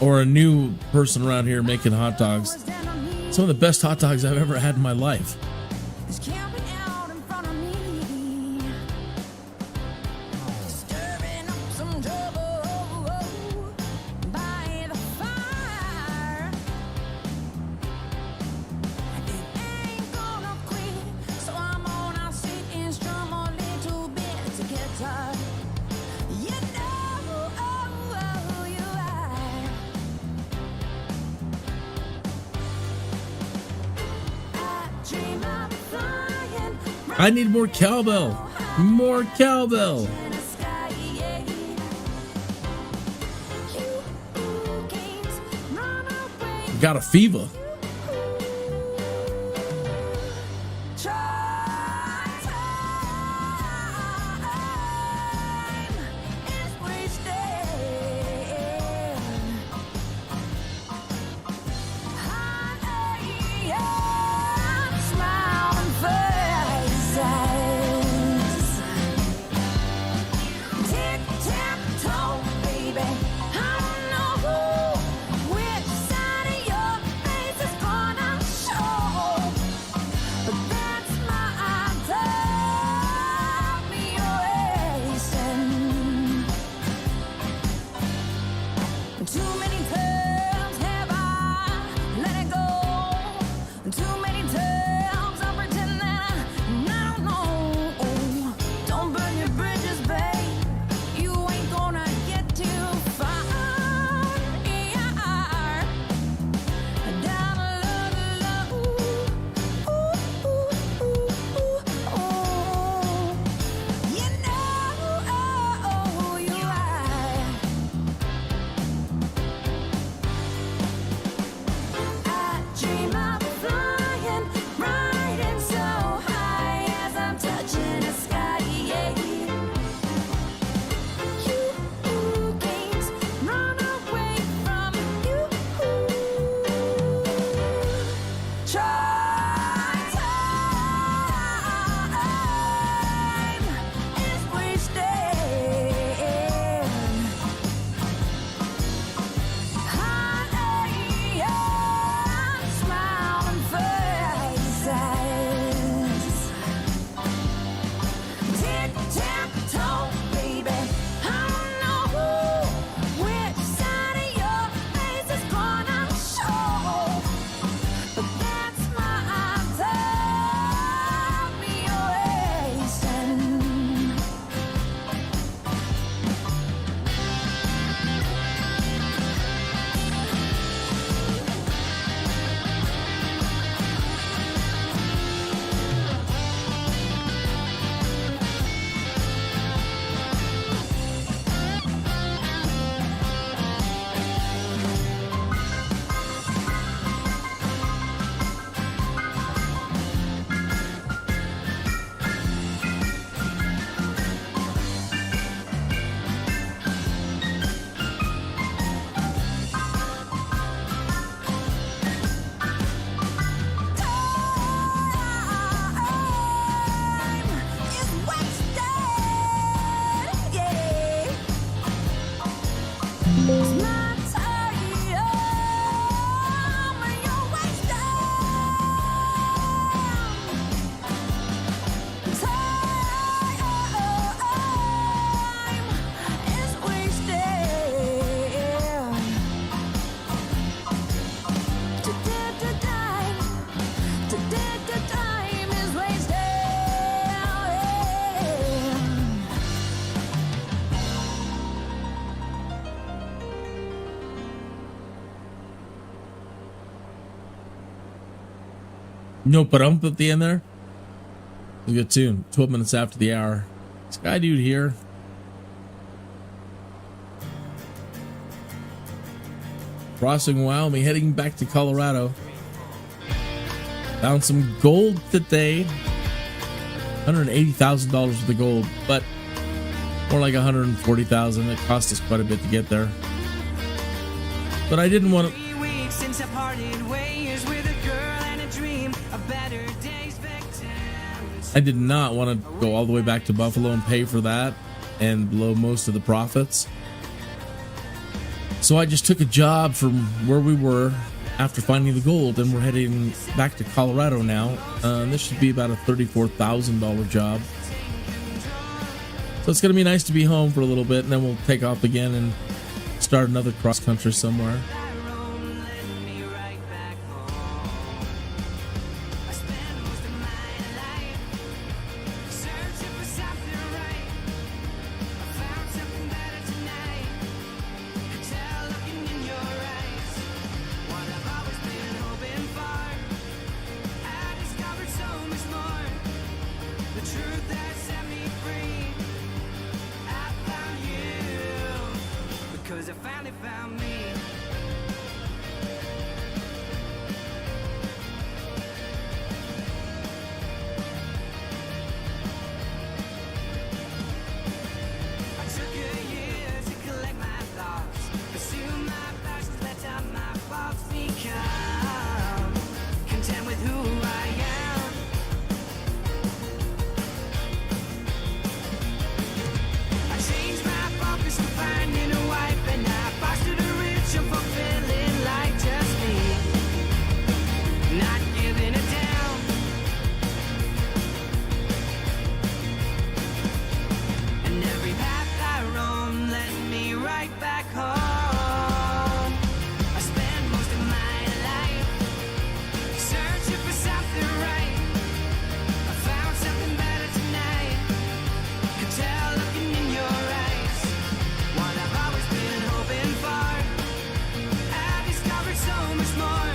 Or a new person around here making hot dogs. Some of the best hot dogs I've ever had in my life. I need more cowbell. More cowbell. Got a fever. No put at the end there. A good tune. 12 minutes after the hour. Skydude here. Crossing Wyoming, heading back to Colorado. Found some gold today. $180,000 worth of gold, but more like $140,000. It cost us quite a bit to get there. But I didn't want to. I did not want to go all the way back to Buffalo and pay for that and blow most of the profits. So I just took a job from where we were after finding the gold, and we're heading back to Colorado now. This should be about a $34,000 job. So it's going to be nice to be home for a little bit, and then we'll take off again and start another cross country somewhere. become content with who I am. I changed my focus to finding a wife, and I fostered a rich and fulfilling life. Just me, not giving it down. And every path I roam led me right back home. I spent most of my life searching for something right. I found something better tonight. Could tell looking in your eyes what I've always been hoping for. I discovered so much more.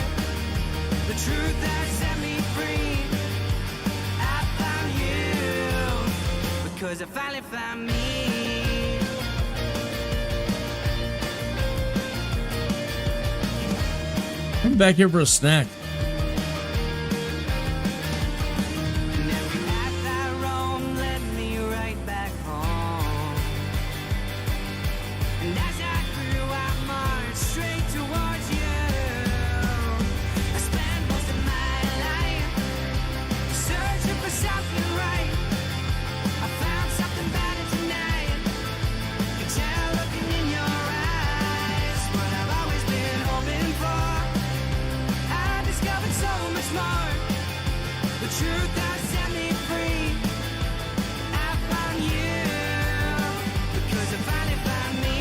The truth that set me free. I found you because I finally found me. I'm back here for a snack. And every path I roam led me right back home. And as I grew, I marched straight towards you. I spent most of my life searching for something right. I found something better tonight. Could tell looking in your eyes what I've always been hoping for. I discovered so much more. The truth that set me free. I found you because I finally found me.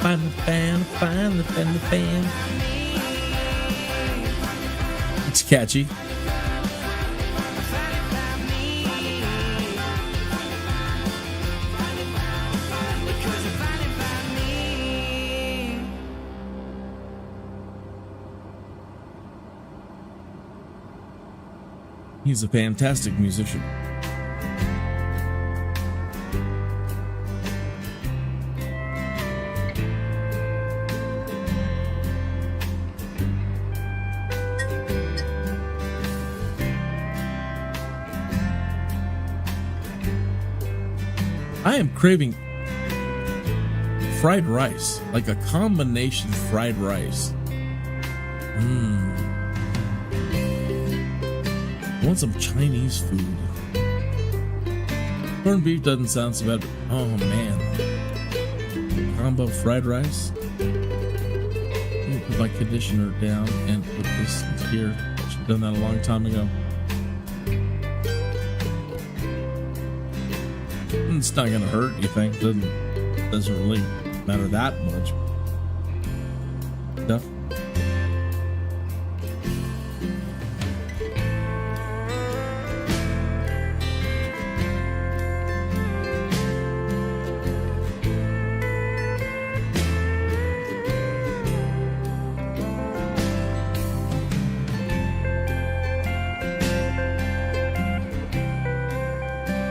I finally found me. Fan. It's catchy. Because I finally found me. He's a fantastic musician. I am craving fried rice, like a combination fried rice. I want some Chinese food. Corned beef doesn't sound so bad, but oh man. Combo fried rice. Let me put my conditioner down and put this here. Should have done that a long time ago. It's not gonna hurt, you think? Doesn't really matter that much. Stuff.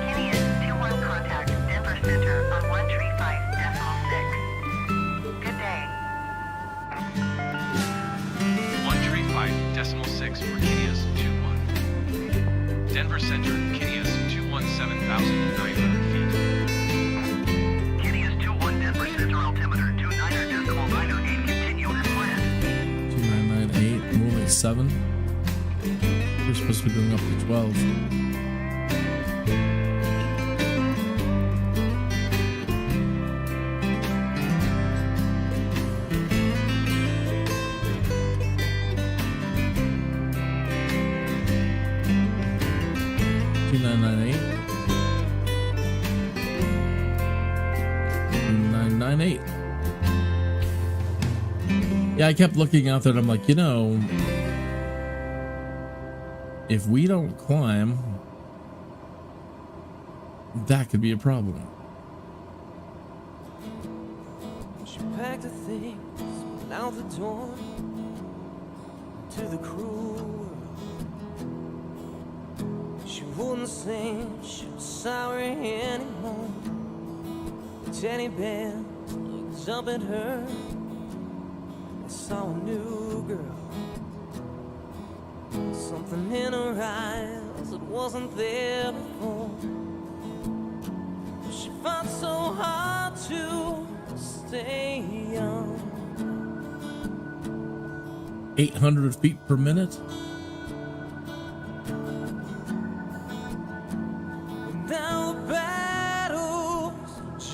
Kinneas 2-1 contact Denver Center on 135.6. Good day. 135.6 for Kinneas 2-1. Denver Center, Kinneas 217,900 feet. Kinneas 2-1 Denver Center altimeter 29.908. Continue as planned. 2998. I'm only at 7. We're supposed to be going up to 12. Yeah, I kept looking out there and I'm like, you know, if we don't climb, that could be a problem. She packed her things, went out the door to the cruel world. She wouldn't sing, she was sorry anymore. The teddy bear looked up at her. I saw a new girl. Something in her eyes that wasn't there before. 800 feet per minute. Now the battle's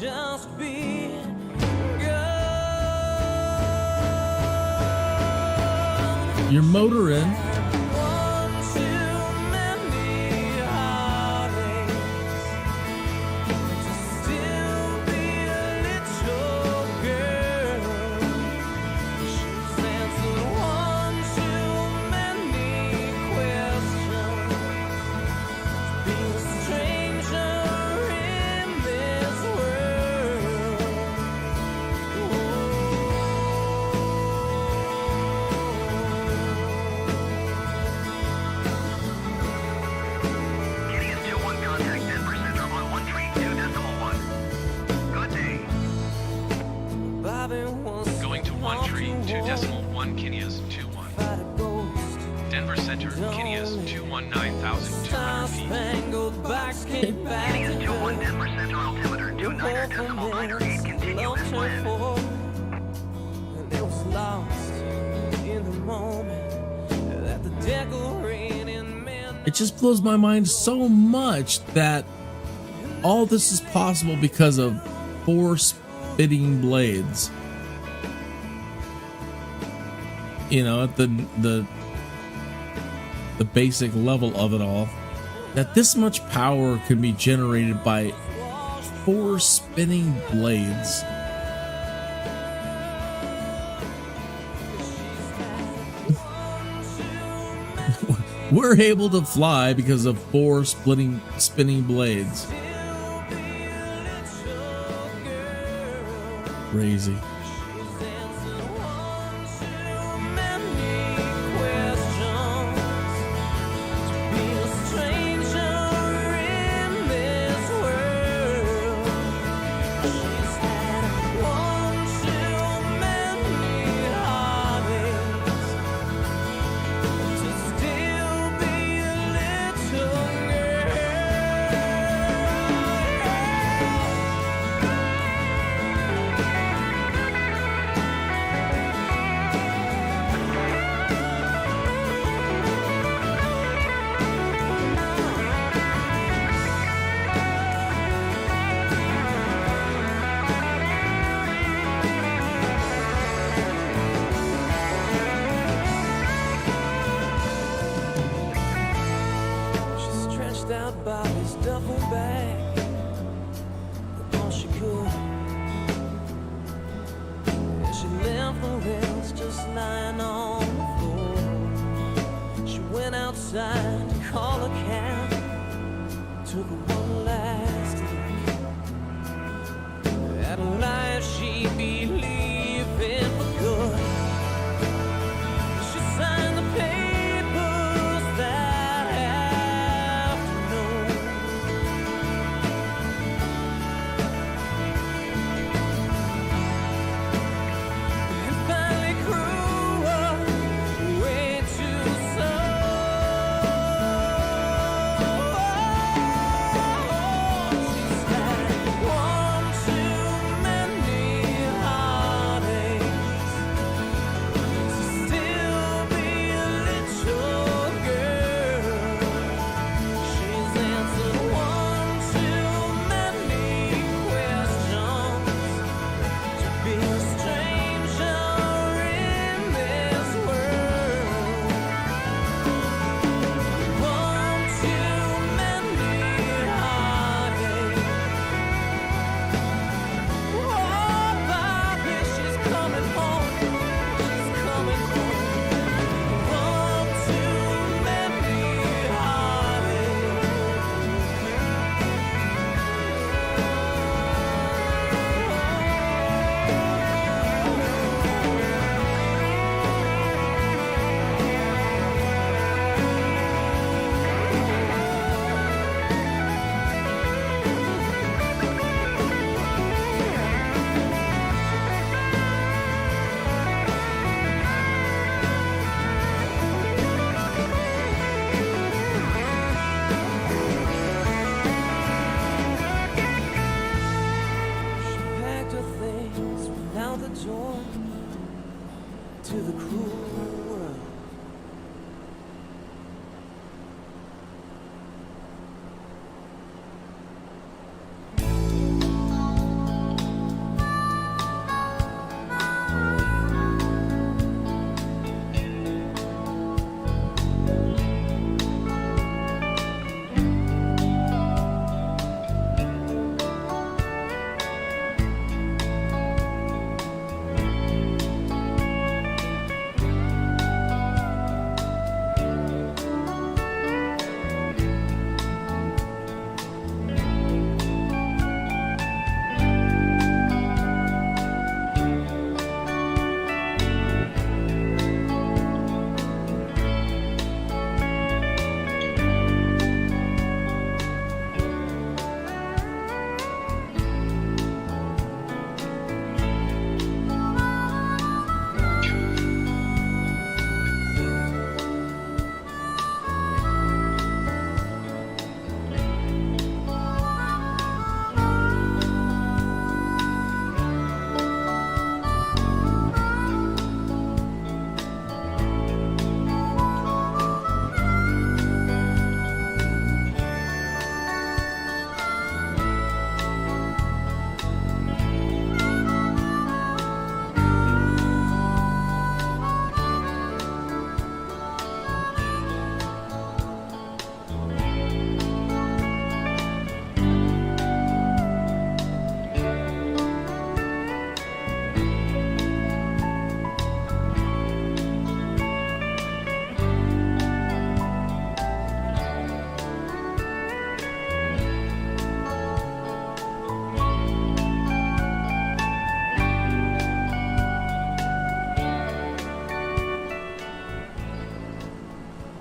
just begun. Your motor in. One too many heartaches to still be a little girl. She's answered one too many questions. Being a stranger in this world. Kinneas 2-1 contact Denver Center on 132.1. Good day. Bobby wants Going to 132.1 Kinneas 2-1. fight a ghost. Denver Center, Kinneas 219,200 feet. Spangled box came back Kinneas to 2-1 her. Denver Center altimeter 29.908 continue as planned. And it was lost in the moment that the decorating men. It just blows my mind so much that all this is possible because of 4 spinning blades. You know, at the basic level of it all, that this much power can be generated by 4 spinning blades. We're able to fly because of 4 spinning blades. Crazy.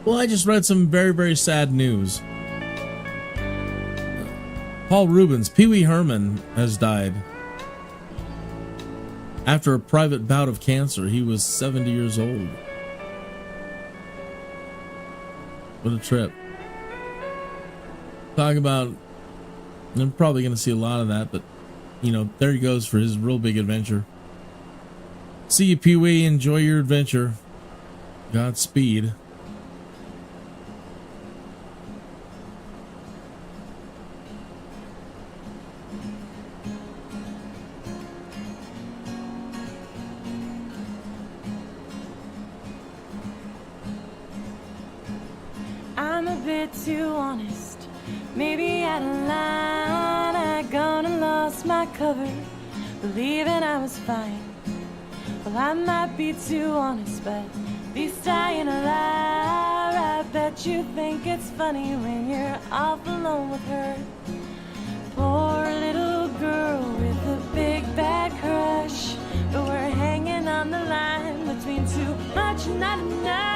Well, I just read some very, very sad news. Paul Rubens, Pee Wee Herman, has died. After a private bout of cancer, he was 70 years old. What a trip. Talk about, I'm probably going to see a lot of that, but, you know, there he goes for his real big adventure. See you, Pee Wee. Enjoy your adventure. Godspeed. I'm a bit too honest. Maybe out of line, I gone and lost my cover, believing I was fine. Well, I might be too honest, but at least I ain't a liar. I bet you think it's funny when you're off alone with her. Poor little girl with a big bad crush, but we're hanging on the line between too much and not enough.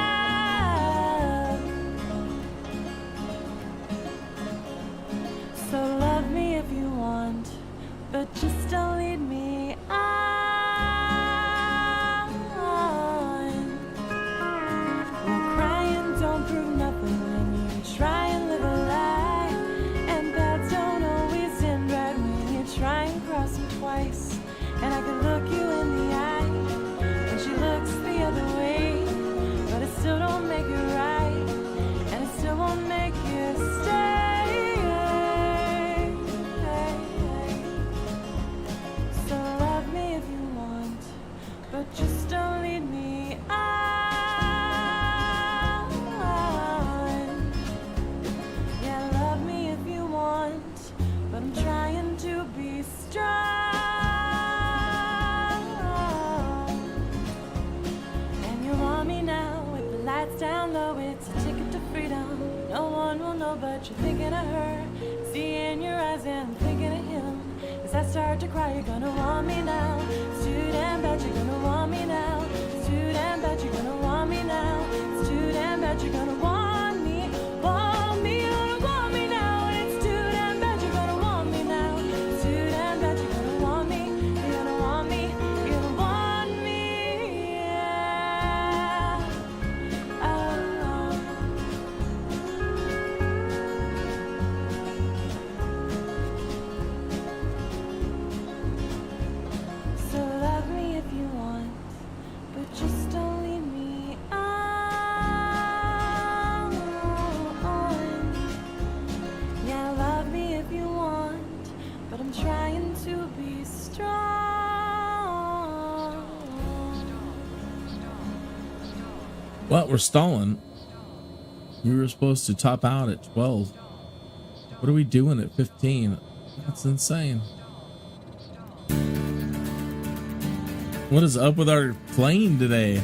So love me if you want, but just don't lead me on. Well, crying don't prove nothing when you try and live a lie, and paths don't always end right when you try and cross them twice. And I could look you in the eye when she looks the other way, but it still don't make it right, and it still won't make you stay. But just don't lead me on. Yeah, love me if you want, but I'm trying to be strong. And you want me now with the lights down low. It's a ticket to freedom. No one will know, but you're thinking of her. See in your eyes and I'm thinking of him. As I start to cry, you're gonna want me now. It's too damn bad you're gonna want me now. It's too damn bad you're gonna want me now. It's too damn bad you're gonna want me. Want me, you're gonna want me now. It's too damn bad you're gonna want me now. It's too damn bad you're gonna want me. You're gonna want me, you're gonna want me, yeah. So love me if you want, but just don't leave me on. Yeah, love me if you want, but I'm trying to be strong. Well, we're stalling. We were supposed to top out at 12. What are we doing at 15? That's insane. What is up with our plane today?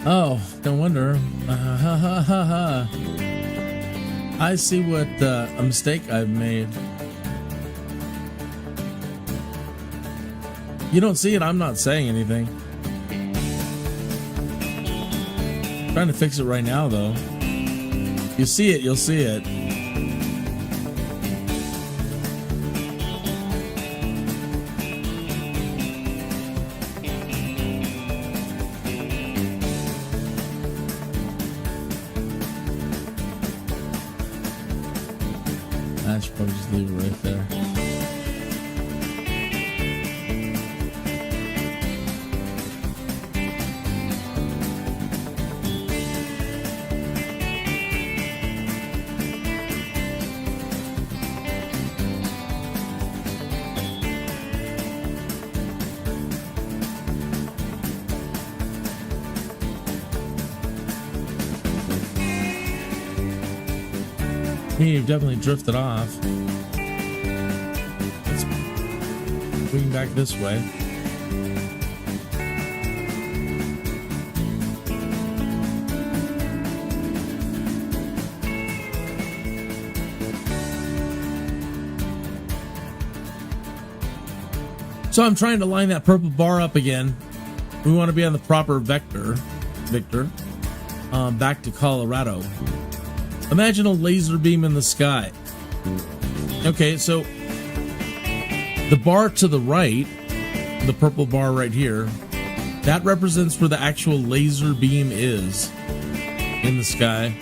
Oh, no wonder. I see what a mistake I've made. You don't see it, I'm not saying anything. Trying to fix it right now, though. You see it, you'll see it. I should probably just leave it right there. You've definitely drifted off. Let's bring back this way. So I'm trying to line that purple bar up again. We want to be on the proper vector, Victor. Back to Colorado. Imagine a laser beam in the sky. Okay, so the bar to the right, the purple bar right here, that represents where the actual laser beam is in the sky.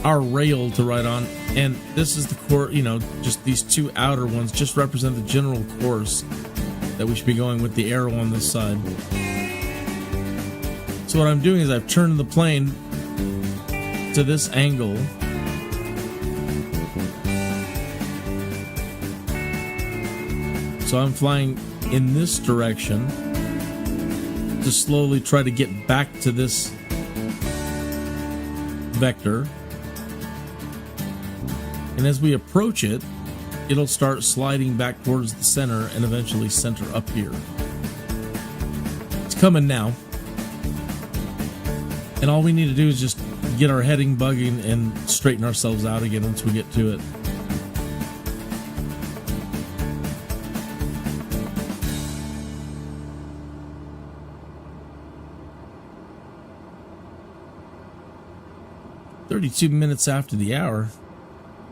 Our rail to ride on, and this is the core, just these two outer ones just represent the general course that we should be going with the arrow on this side. So what I'm doing is I've turned the plane to this angle. So I'm flying in this direction to slowly try to get back to this vector. And as we approach it, it'll start sliding back towards the center and eventually center up here. It's coming now. And all we need to do is just get our heading bugging and straighten ourselves out again once we get to it. "32 minutes after the hour."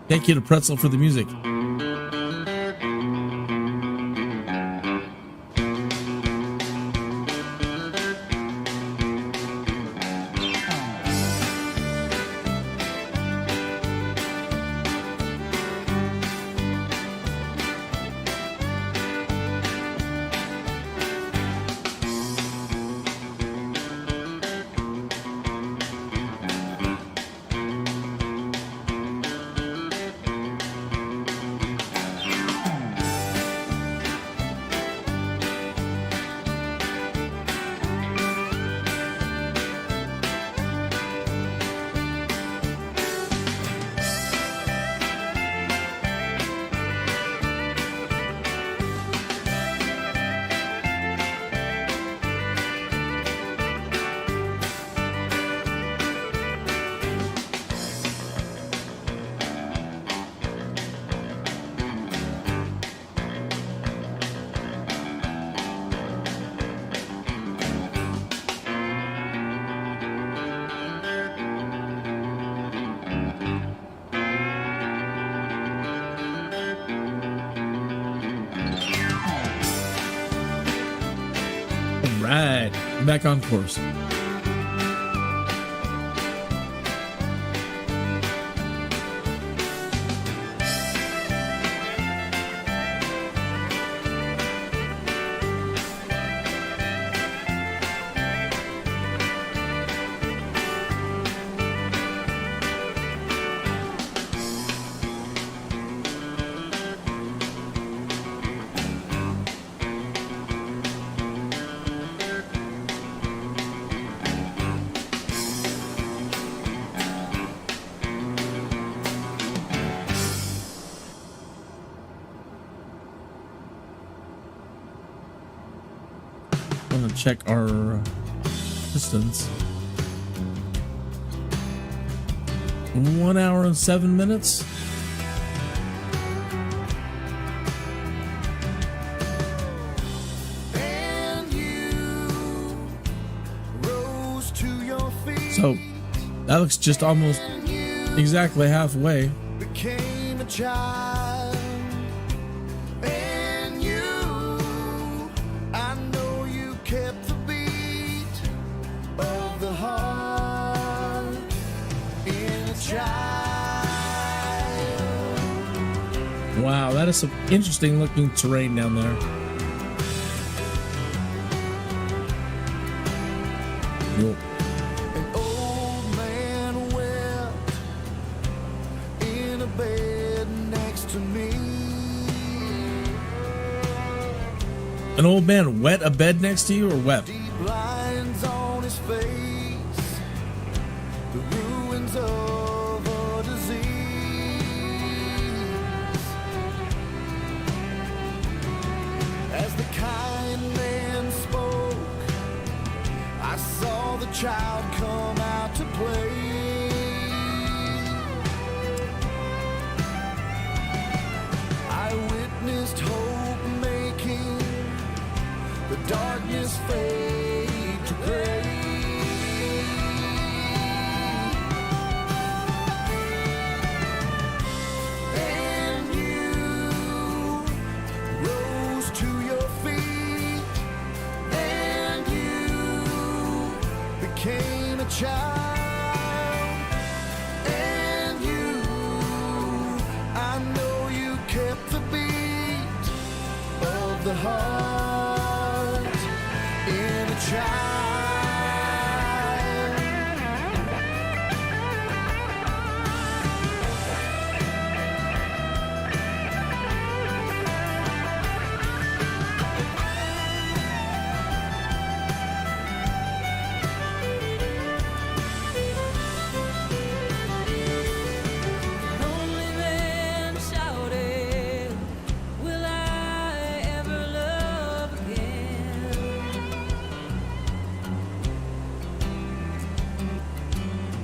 Thank you to Pretzel for the music. Right, back on course. Check our distance. 1 hour and 7 minutes. So that looks just almost exactly halfway. Became a child, and I know you kept the beat of the heart in a child. Wow, that is some interesting looking terrain down there. Cool. An old man wept in a bed next to me. An old man wet a bed next to you, or wept? Deep lines on his face, the ruins of a disease. As the kind man spoke, I saw the child come out to play. the beat of the heart in a child. Lonely man shouted, will I ever love again?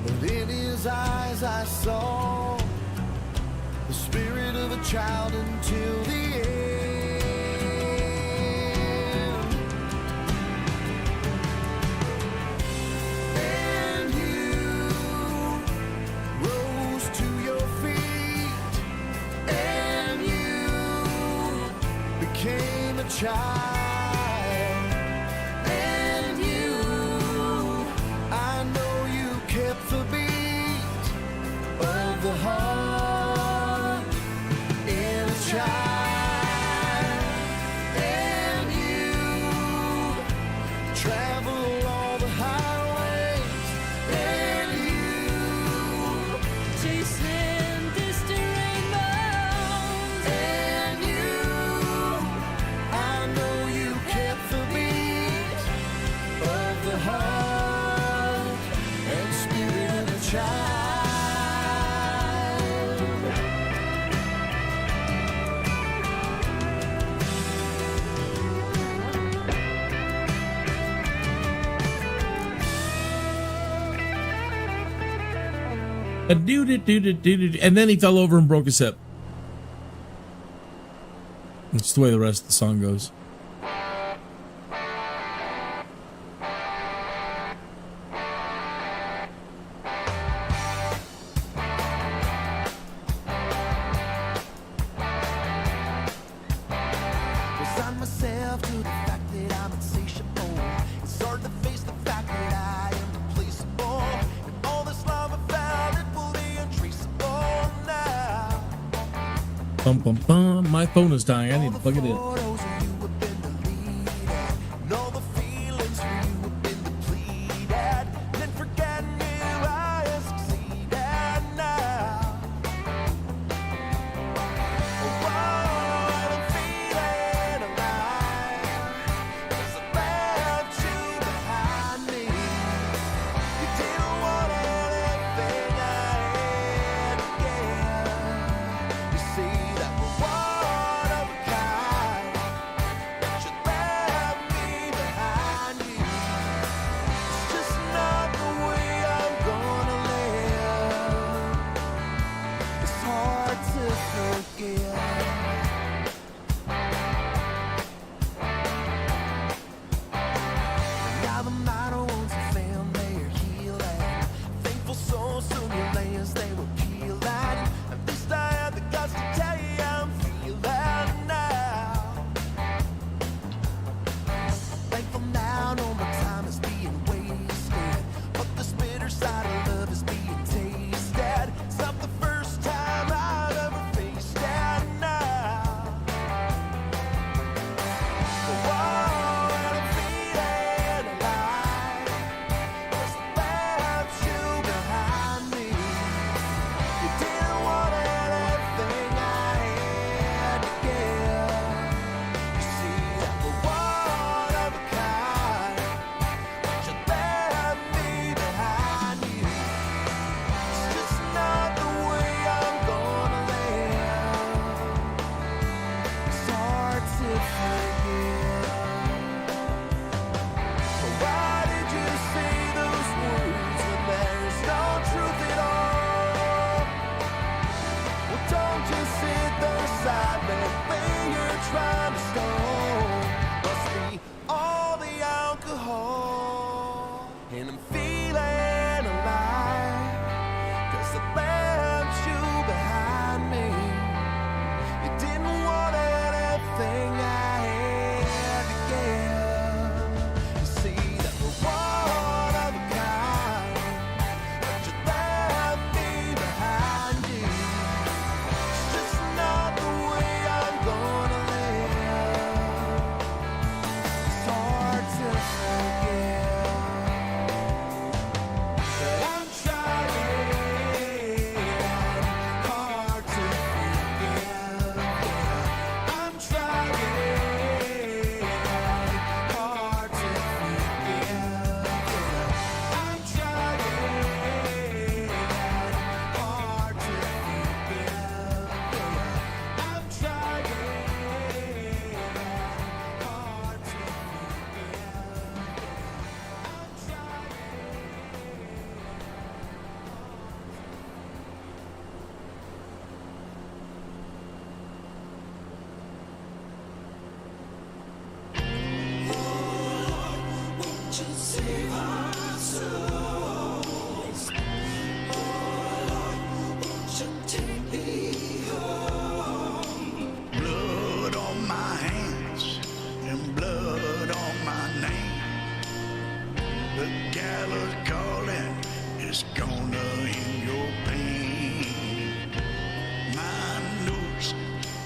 But in his eyes I saw the spirit of a child until the end. And you rose to your feet, and you became a child. And you, I know you kept the beat of the heart in a child. And you travel all the highways, and you, Chasing distant rainbows. and you, I know you kept the beat of the heart and spirit of a child. And then he fell over and broke his hip. That's the way the rest of the song goes. Resign myself to the fact that I'm insatiable. It's hard to face the fact that I am replaceable. And all this love I found, it will be untraceable now. Bum bum bum. My phone is dying. I need to plug it in. Photos of you have been deleted, and all the feelings for you have been depleted. And then forgetting you, I have succeeded now. Oh, and I'm feeling alive, 'cause I left you behind me. You didn't want anything I had to give. You see that we're one of a kind, but you left me behind you. It's just not the way I'm gonna live. It's hard to forget. Now the minor wounds have found their healing. Thankful souls soon will lay as they were peeling. At least I have the guts to tell you I'm feeling now. Thankful now no more time is being wasted, but this bitter side of love is being tasted. It's not the first time I've ever faced it now. Whoa, and I'm feeling alive, 'cause I left you behind me. You didn't want anything I had to give. You see that we're one of a kind, but you left me behind you. It's just not the way I'm gonna live. It's hard to forget. Why did you say those words when there's no truth at all? Well, don't just sit there silently, you're trying to stone. Must be all the alcohol. And I'm feeling alive, 'cause I left you behind me. You didn't want anything I had to give. You see that we're one of a kind, but you left me behind you. It's just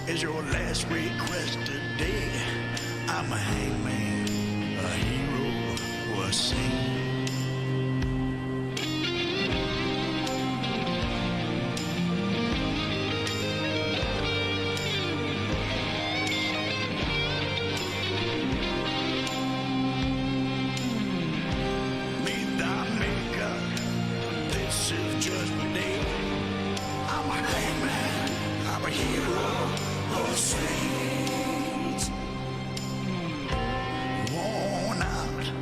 is your last request today? I'm a hangman, a hero, or a saint. Meet thy maker, this is judgment day. I'm a hangman, I'm a hero, or a saint. Worn out,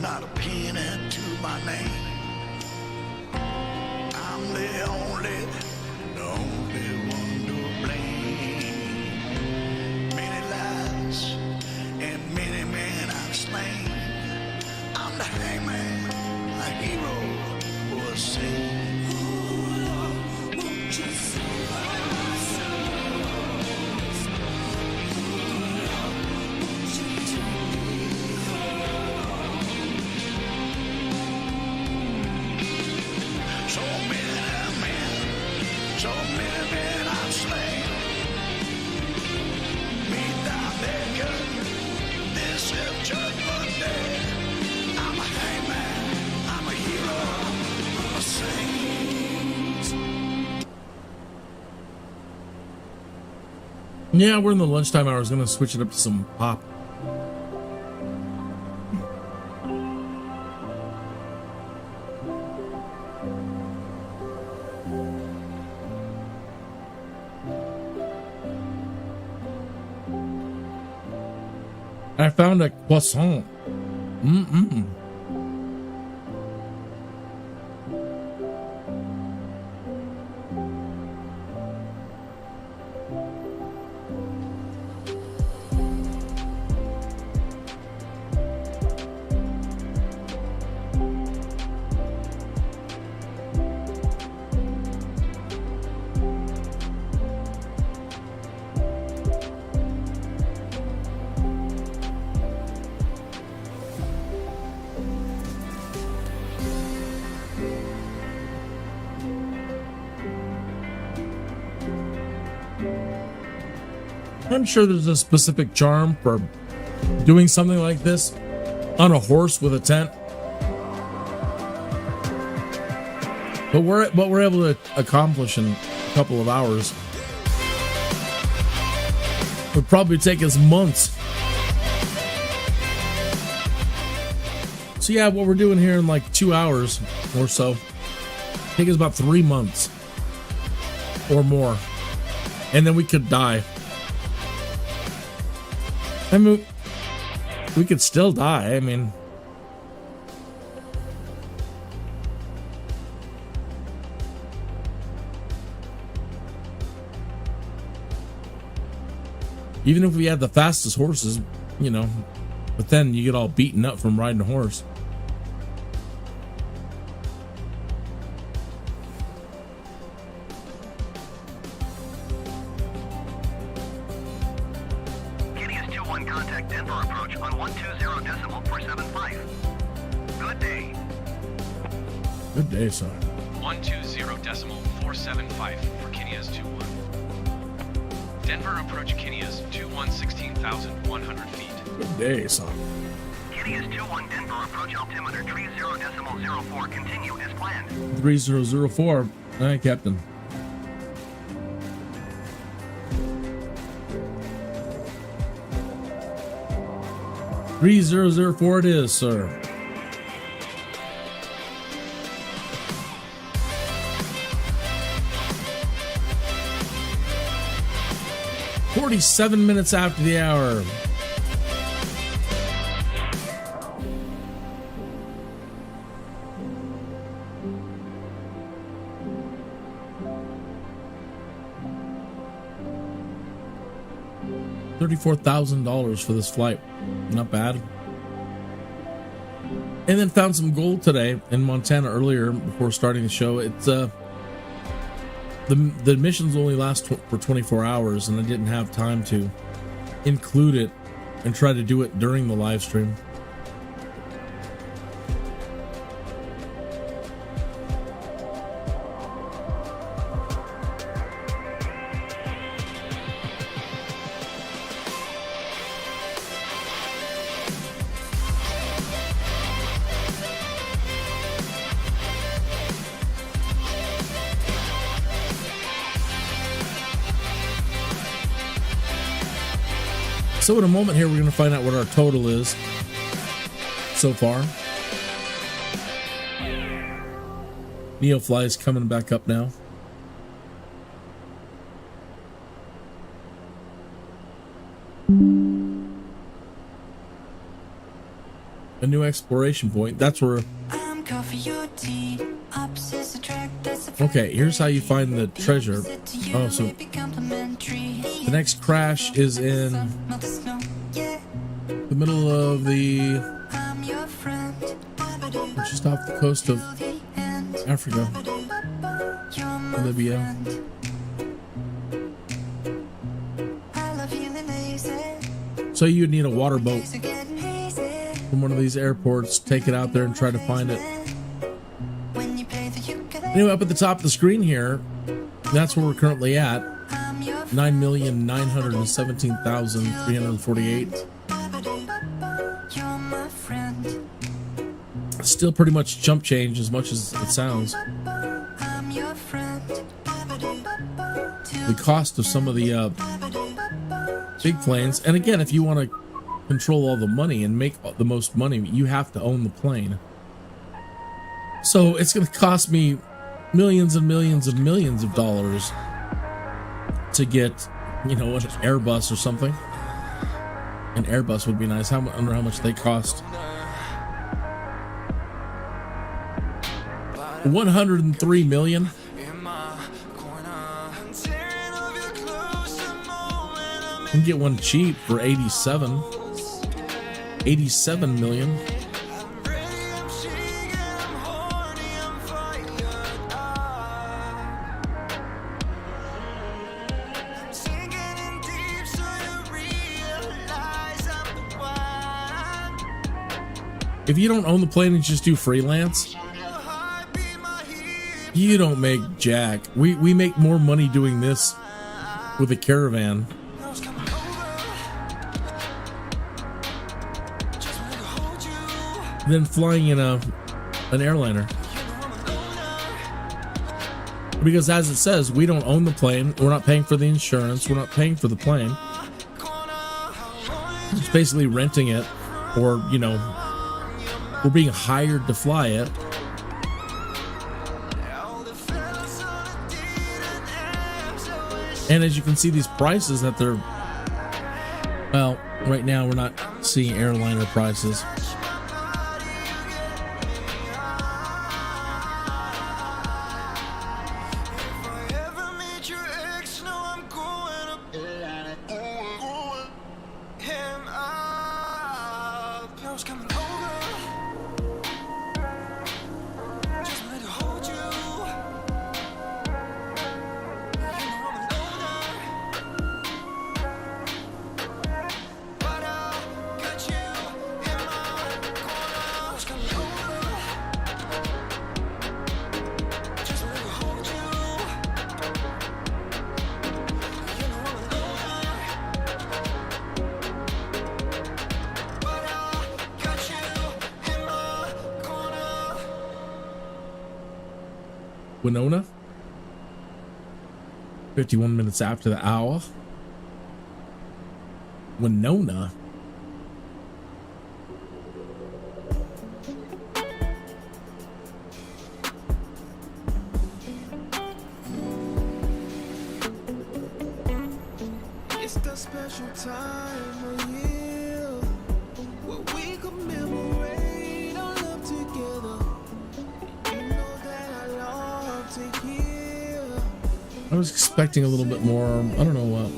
not a penny to my name. I'm the only one to blame. Many lies and many men I've slain. I'm the hangman, a hero, or a saint. So many men I've slain. Meet thy maker, this is judgment day. I'm a hangman, I'm a hero, a saint. Yeah, we're in the lunchtime hours. Gonna switch it up to some pop. I found a croissant. I'm sure there's a specific charm for doing something like this on a horse with a tent. But what we're able to accomplish in a couple of hours would probably take us months. So yeah, what we're doing here in like 2 hours or so take us about 3 months or more, and then we could die. I mean, we could still die. I mean, even if we had the fastest horses, you know, but then you get all beaten up from riding a horse. Kinneas 21 contact Denver approach on 120.475. Good day. Good day, sir. 120.475 for Kinneas 21. Denver approach Kinneas 2116,100 feet. Good day, sir. Kinneas 21 Denver approach altimeter 30.04. Continue as planned. 3004. Hi, Captain. $3004 it is, sir. "47 minutes after the hour." $34,000 for this flight. Not bad. And then found some gold today in Montana earlier before starting the show. It's the missions only last for 24 hours, and I didn't have time to include it and try to do it during the live stream. So in a moment here, we're going to find out what our total is so far. Neofly is coming back up now. A new exploration point. That's where... Okay, here's how you find the treasure. Oh, so the next crash is in the middle of the... just off the coast of Africa, Libya. So you'd need a water boat from one of these airports, take it out there and try to find it. Anyway, up at the top of the screen here, that's where we're currently at. 9,917,348. Still pretty much chump change as much as it sounds. The cost of some of the big planes, and again, if you want to control all the money and make the most money, you have to own the plane. So it's going to cost me millions and millions and millions of dollars to get, you know, an Airbus or something. An Airbus would be nice. I wonder how much they cost. 103 million. You can get one cheap for 87 million. If you don't own the plane and just do freelance, you don't make jack. We make more money doing this with a caravan than flying in an airliner. Because as it says, we don't own the plane. We're not paying for the insurance. We're not paying for the plane. We're just basically renting it, or, you know, we're being hired to fly it. And as you can see, these prices that they're, well, right now we're not seeing airliner prices. Winona, 51 minutes after the hour. Winona. It's the special time of year where we commemorate our love together. You know that I love to hear. I was expecting a little bit more, I don't know what.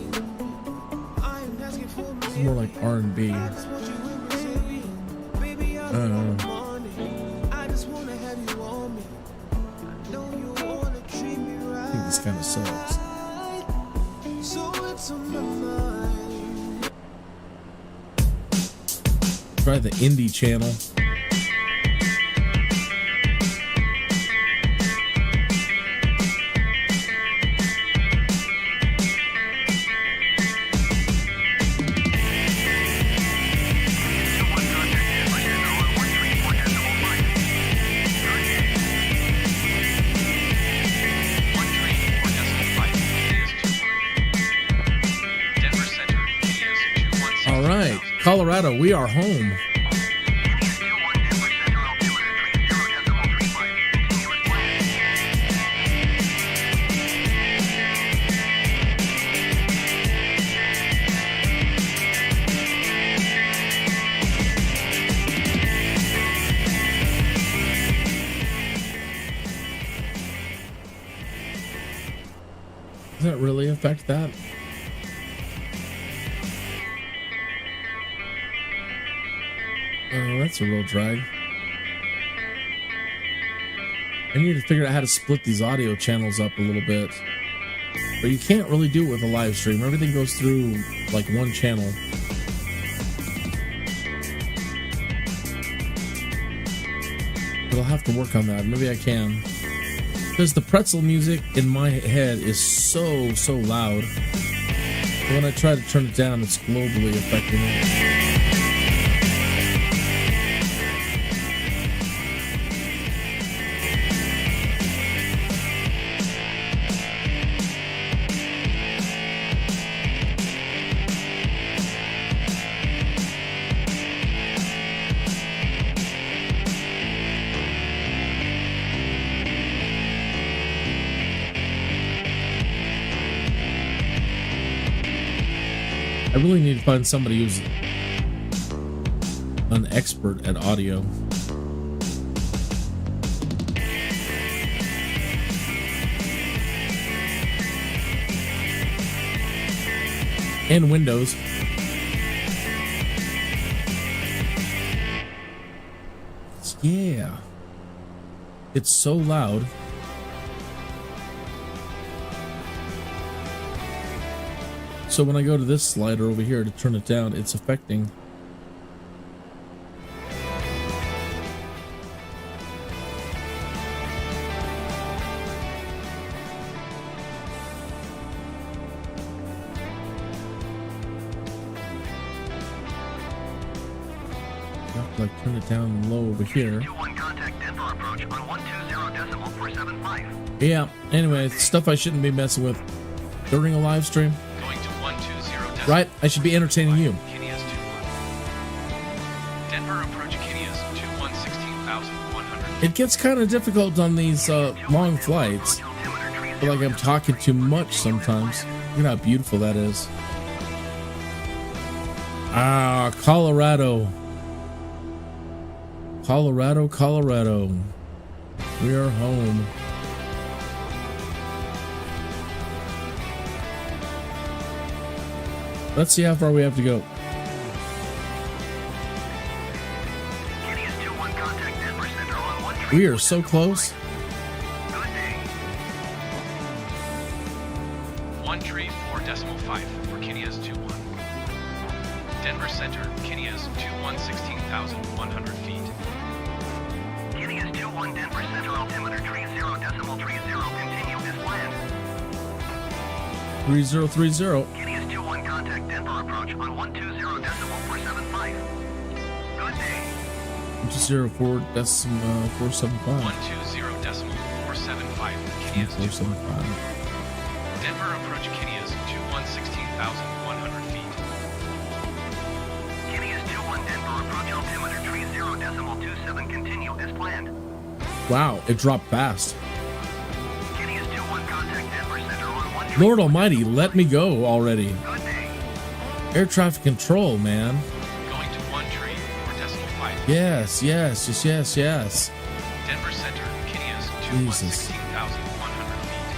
It's more like R&B. I don't know. I think this kind of sucks. Try the indie channel. Colorado, we are home. Kinneas 21 Denver Center, altimeter 30.35. Continue as planned. Does that really affect that? Oh, that's a real drag. I need to figure out how to split these audio channels up a little bit. But you can't really do it with a live stream. Everything goes through like one channel. But I'll have to work on that. Maybe I can. Because the Pretzel music in my head is so loud. But when I try to turn it down, it's globally affecting it. I really need to find somebody who's an expert at audio. And Windows. Yeah. It's so loud. So when I go to this slider over here to turn it down, it's affecting. I have to like turn it down low over here. 21 contact Denver approach on 120.475. Yeah, anyway, it's stuff I shouldn't be messing with during a live stream. Going to 120. Right? I should be entertaining you. Kinneas 21. Denver approach Kinneas 21 16,100. It gets kind of difficult on these long flights. I feel like I'm talking too much sometimes. Look at how beautiful that is. Ah, Colorado. Colorado, Colorado. We are home. Let's see how far we have to go. Kinneas 21 contact Denver Center on 1 We are so close. Good day. 134.5 for Kinneas 21. Denver Center, Kinneas 21 16,100 feet. Kinneas 21 Denver Center, altimeter 30.30. Continue as planned. 3030. Kinneas 21 contact Denver approach on 120.475. Good day. 104.475. 120.475 Kinneas 21. 475. Denver approach Kinneas 21 16,100 feet. Kinneas 21 Denver approach altimeter 30.27. Continue as planned. Wow, it dropped fast. Kinneas 21 contact Denver Center on 1 Lord Almighty, let me go already. Good day. Air traffic control, man. Going to 134.5. Yes, yes, yes, yes, yes. Denver Center, Kinneas 21 Jesus. 16,100 feet.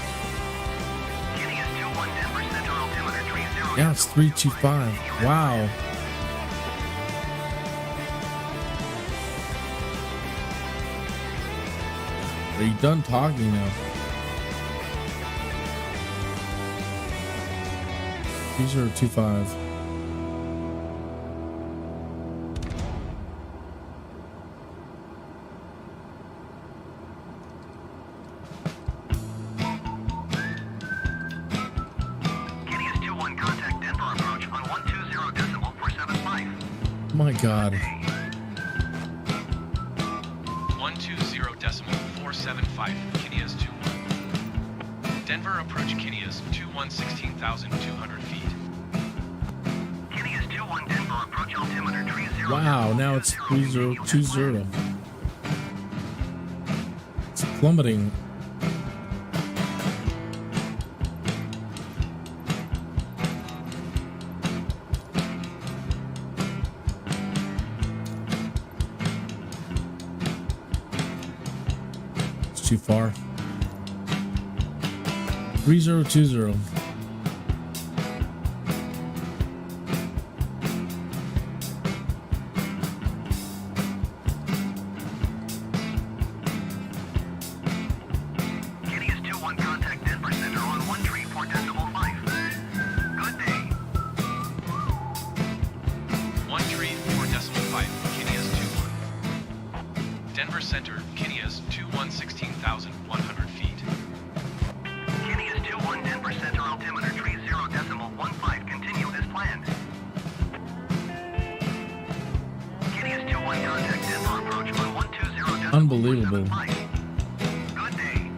Kinneas 21 Denver Center altimeter 30. Yeah, it's 325. Wow. Are you done talking now? 3025. Kinneas 21 contact Denver approach on 120.475. My God. 120.475 Kinneas 21. Denver approach Kinneas 21 16,200 feet. Kinneas 21 Denver approach altimeter Wow, now it's 3020. It's plummeting. It's too far. 3020. Kinneas 2-1, contact Denver Center on 134.5. Good day. 134.5, Kinneas 2-1. Denver Center, Kinneas 2-1, 16,100 feet. Kinneas 2-1, Denver Center, altimeter 30.15, continue as planned. Kinneas 2-1, contact Denver approach on 120.75. Unbelievable. Good day.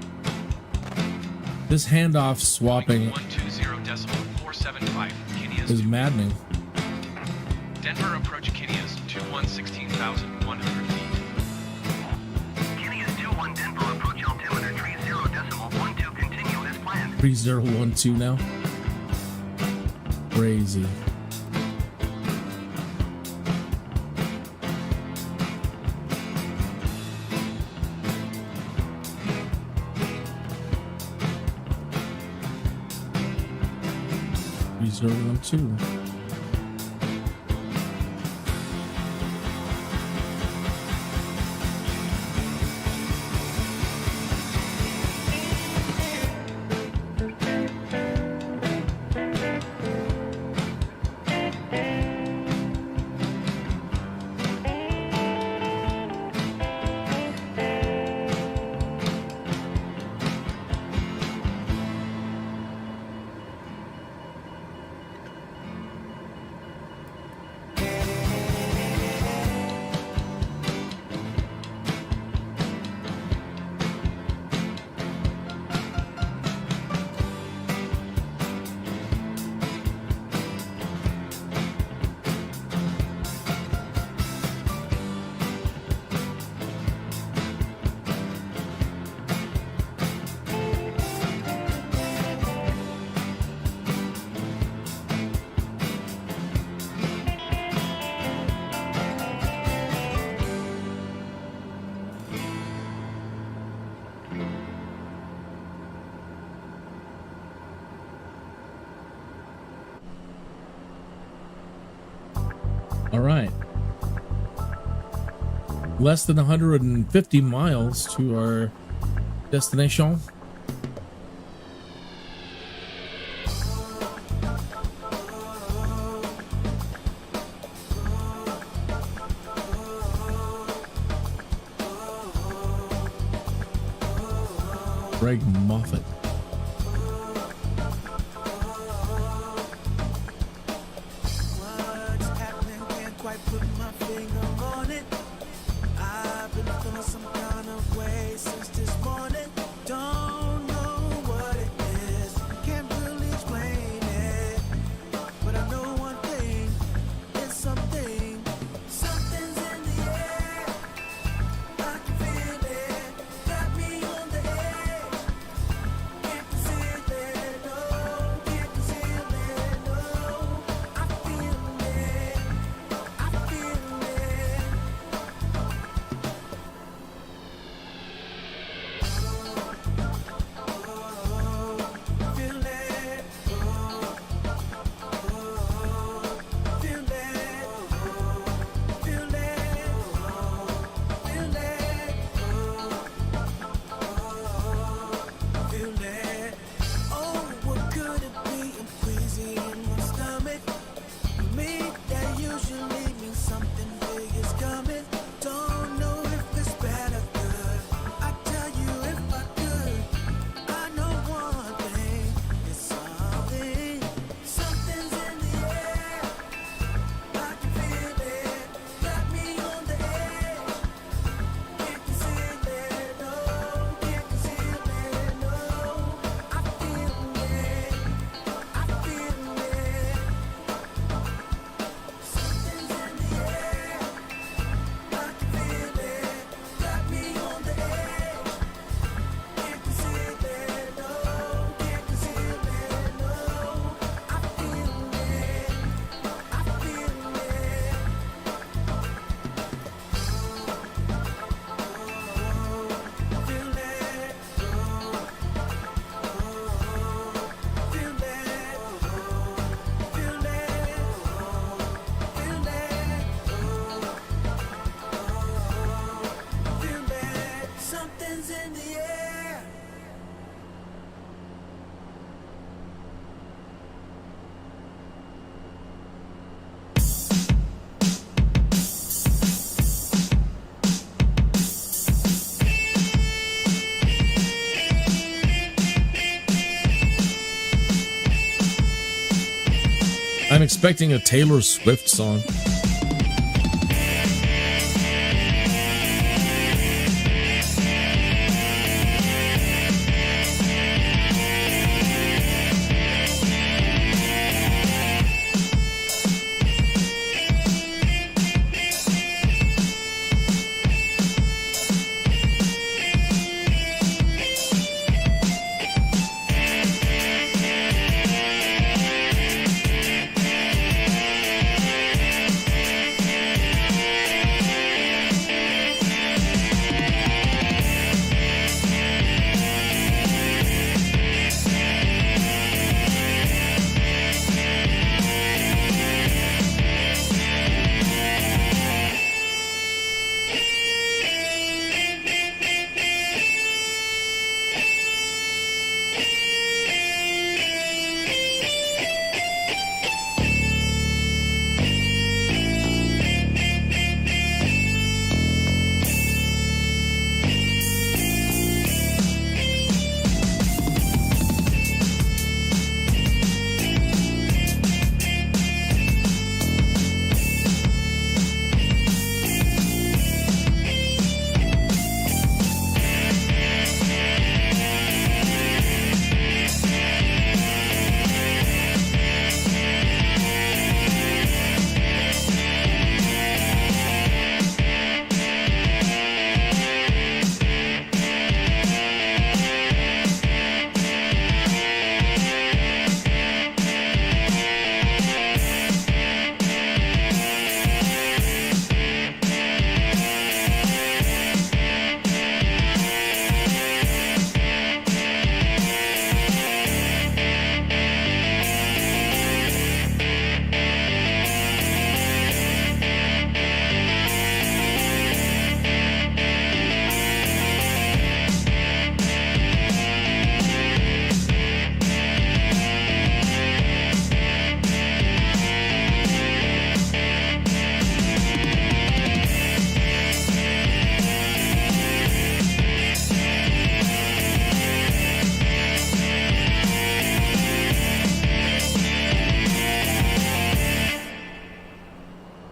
This handoff swapping 120.475, Kinneas is 2. maddening. Denver approach Kinneas 2-1, 16,100 feet. Kinneas 2-1, Denver approach altimeter 30.12, continue as planned. 3012 now. Crazy. Reserve too. All right. Less than 150 miles to our destination. Greg Moffat. What's happening? Can't quite put my finger on it. I've been feeling some kind of way since this morning. Don't know what it is. Can't really explain it. But I know one thing. It's something. Something's in the air. I can feel it. Got me on the edge. I'm expecting a Taylor Swift song.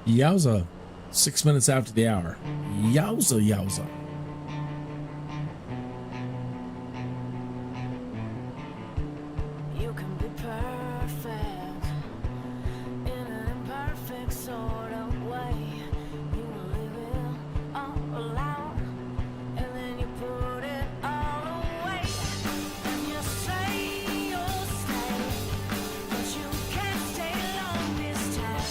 Yowza. 6 minutes after the hour. Yowza, yowza. You can be perfect in an imperfect sort of way. You live it all alone, and then you put it all away. And you say you'll stay, but you can't stay long this time.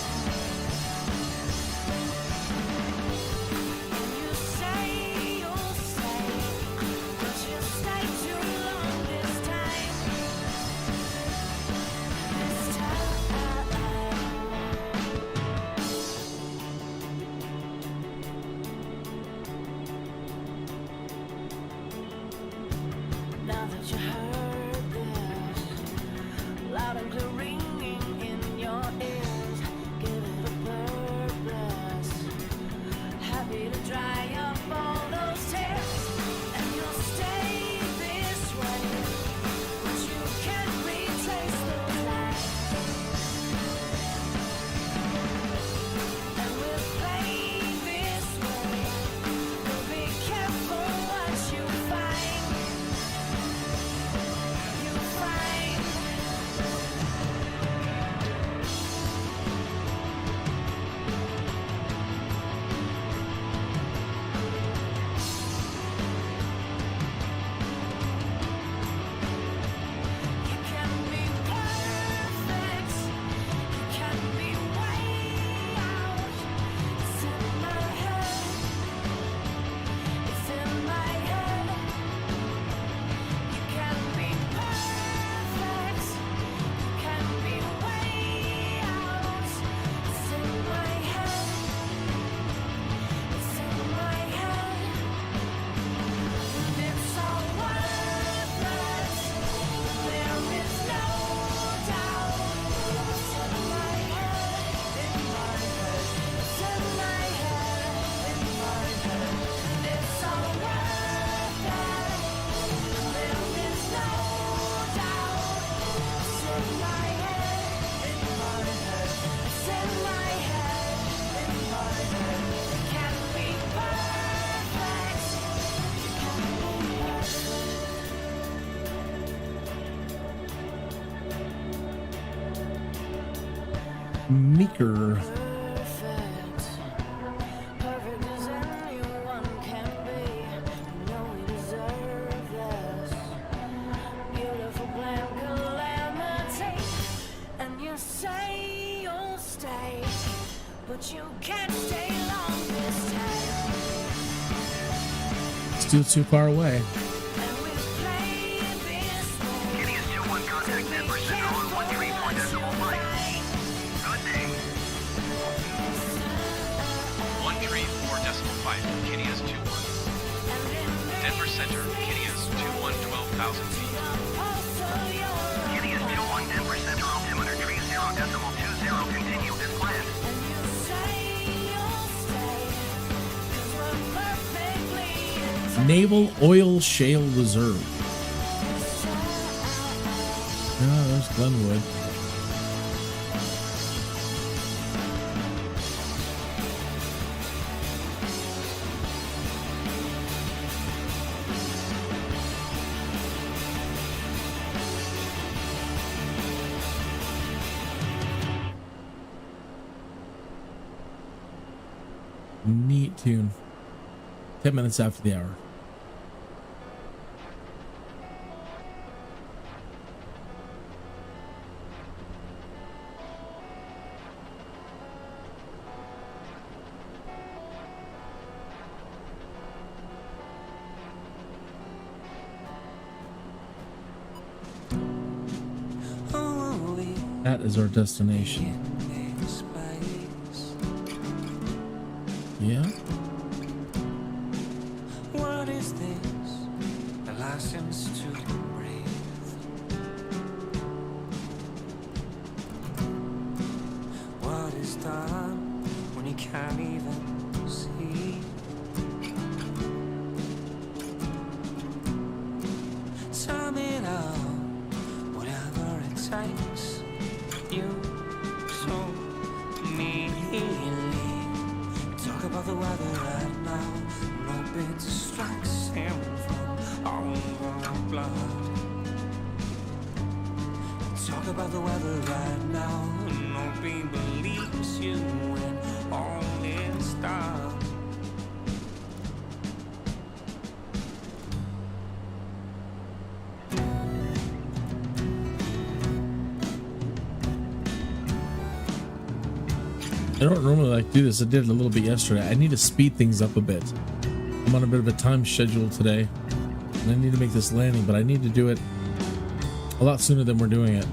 And you say you'll stay, but you stay too long this time. This time. Now that you heard this, loud and clear ringing in your ears, give it a purpose. Happy to dry up all those tears, and you'll stay this way, but you can't retrace those lines. And we'll play this way, but be careful what you find. You find. Meeker. Still too far away. Kinneas 2-1 contact Denver Center on 134.5. Good day. 134.5, Kinneas 2-1. Denver Center, Kinneas 2-1, 12,000 feet. Kinneas 2-1 Denver Center altimeter 30.20. Continue as planned. Naval Oil Shale Reserve. Oh, there's Glenwood. Neat tune. 10 minutes after the hour. That is our destination. Yeah. What is this? A license to breathe. What is done when you can't even see? Time it out, whatever it takes. You so me. Talk about the weather right now. No bit distracts him from all our blood. Talk about the weather right now. Nobody believes you when all is done. I don't normally like to do this. I did it a little bit yesterday. I need to speed things up a bit. I'm on a bit of a time schedule today, and I need to make this landing, but I need to do it a lot sooner than we're doing it.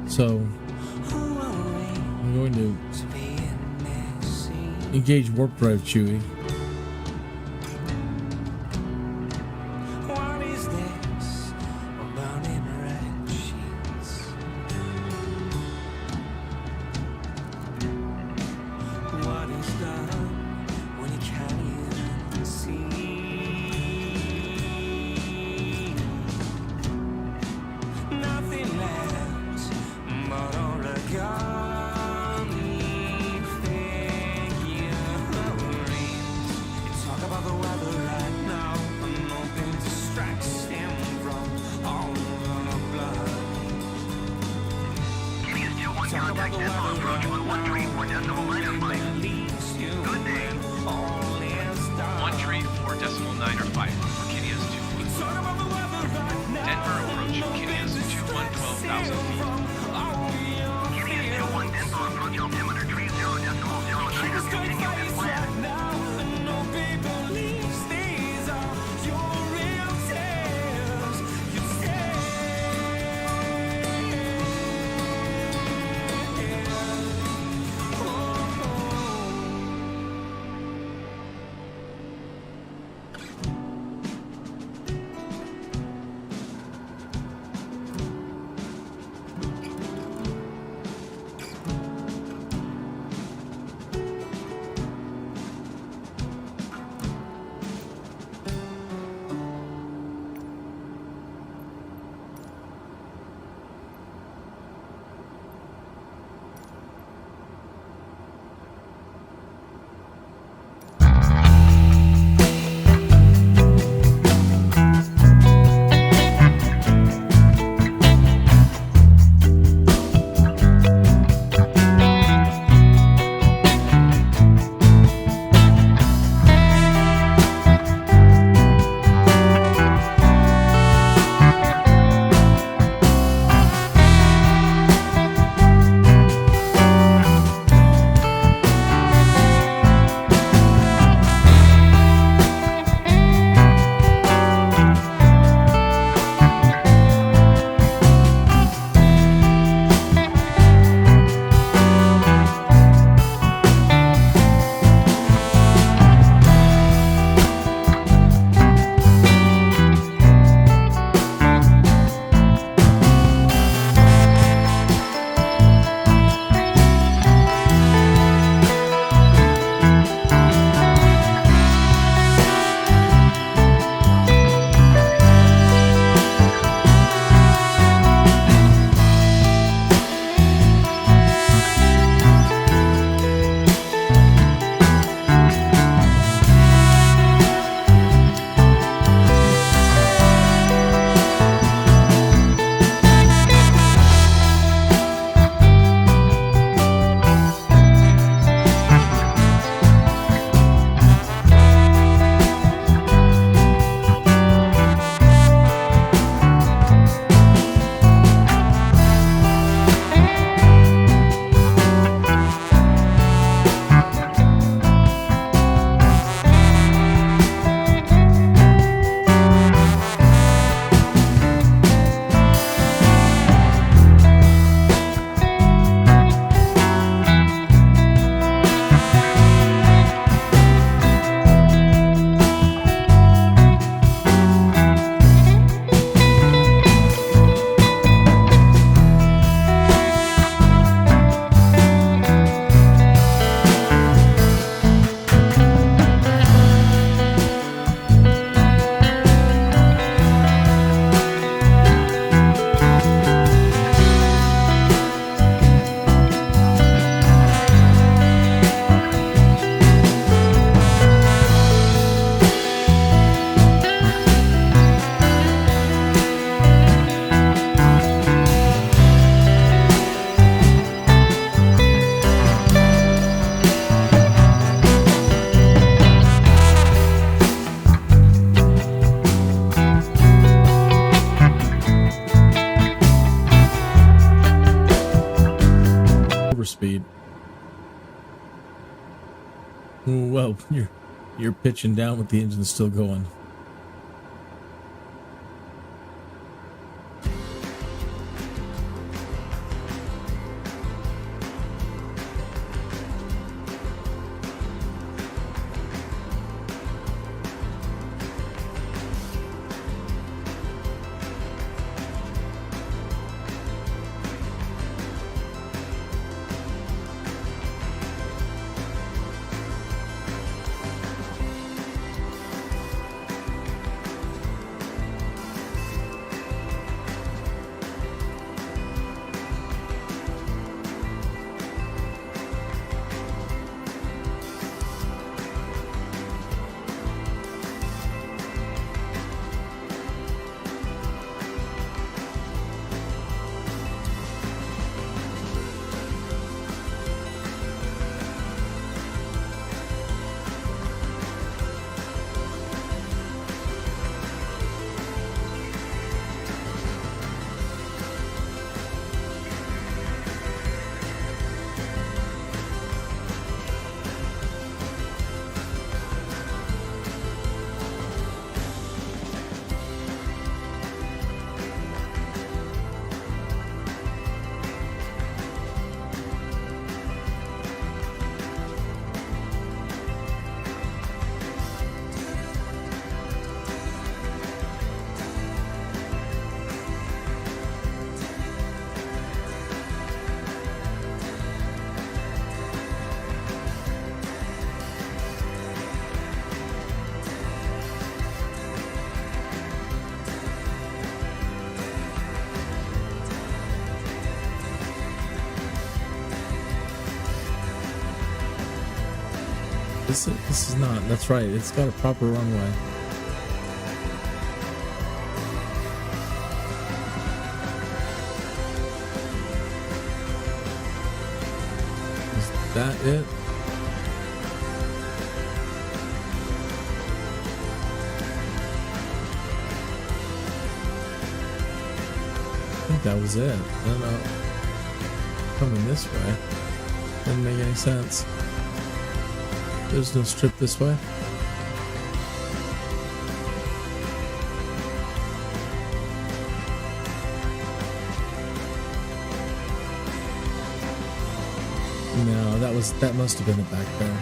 So I'm going to engage warp drive, Chewie. What is this? Burning red sheets. What is done when you can't even see? Nothing left but origami figurines. Talk about the weather right now, and nothing distracts him from all the blood. Kinneas 2-1 contact Denver approach on 134.9. Good day. 134.9 for Kinneas 2-1. Denver approach, Kinneas 2-1, 12,000 feet. Kinneas 2-1 Denver approach altimeter 30.09. Continue as planned. speed. Well, you're pitching down with the engine still going. This is not. That's right. It's got a proper runway. Is that it? I think that was it. I don't know. Coming this way didn't make any sense. There's no strip this way. No, that must have been it back there.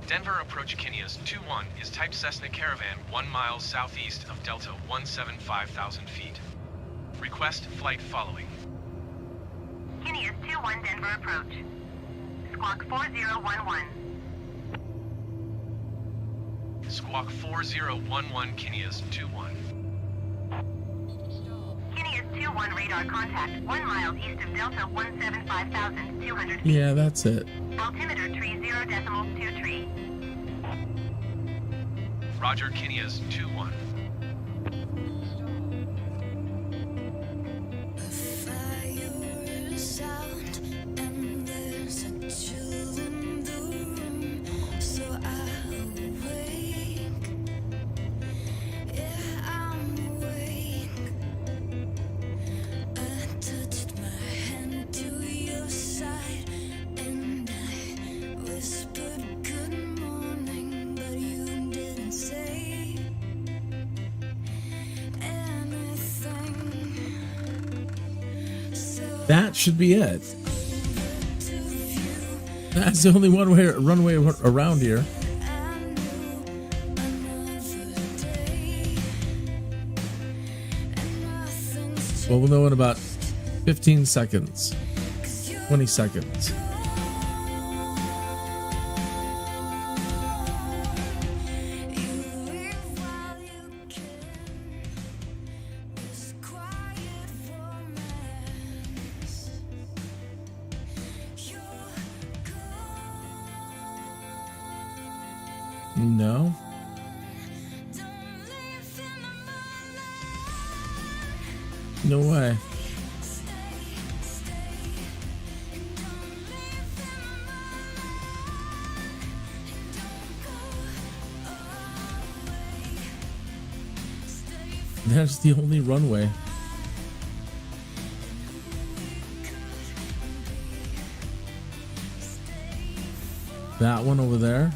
Denver approach Kinneas 2-1 is type Cessna Caravan 1 mile southeast of Delta 175,000 feet. Request flight following. Kinneas 2-1 Denver approach. Squawk 4011. Squawk 4011 Kinneas 2-1. Kinneas 2-1 radar contact 1 mile east of Delta 175,200 feet. Yeah, that's it. Altimeter tree 0.23. Roger, Kinneas 2-1. That should be it. That's the only runway around here. Well, we'll know in about 15 seconds, 20 seconds. No. No way. That's the only runway. That one over there.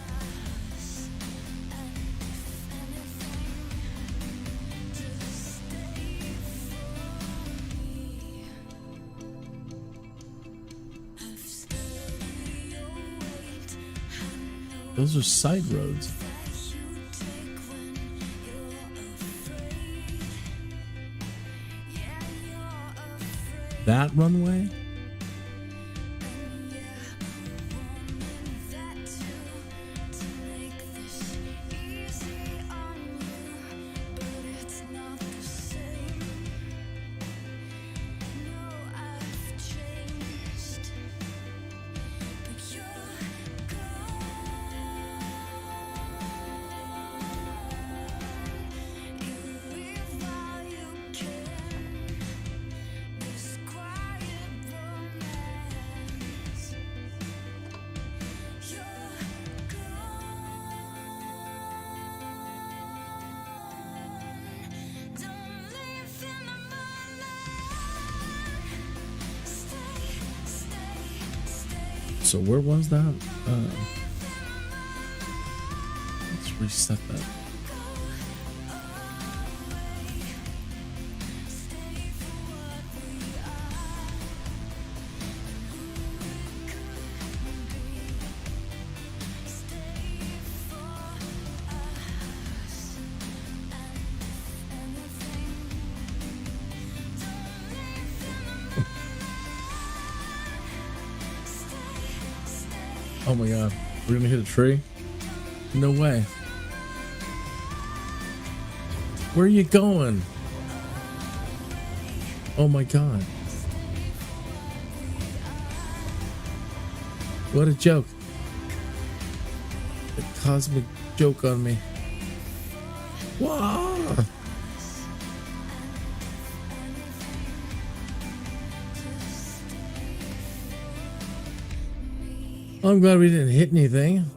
Those are side roads. That runway? So where was that? Let's reset that. Oh my god, we're gonna hit a tree? No way. Where are you going? Oh my god. What a joke. A cosmic joke on me. Wow. I'm glad we didn't hit anything.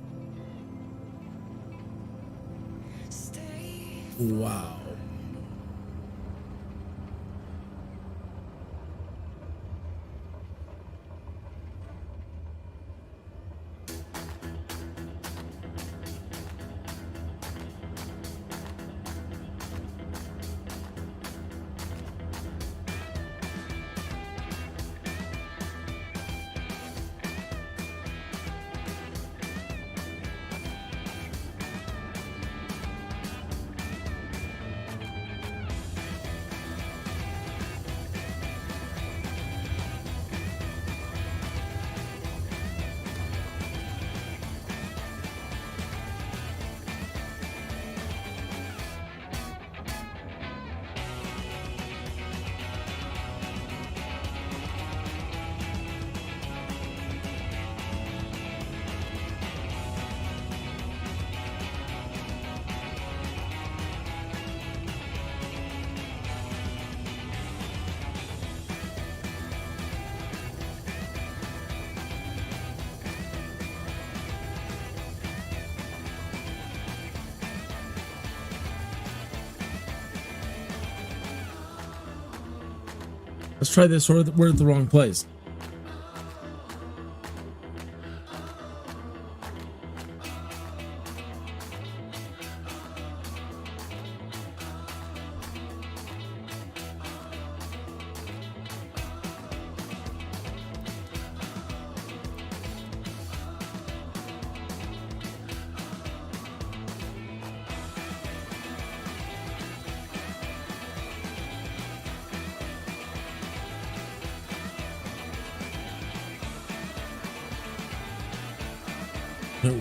Wow. Let's try this, or we're at the wrong place.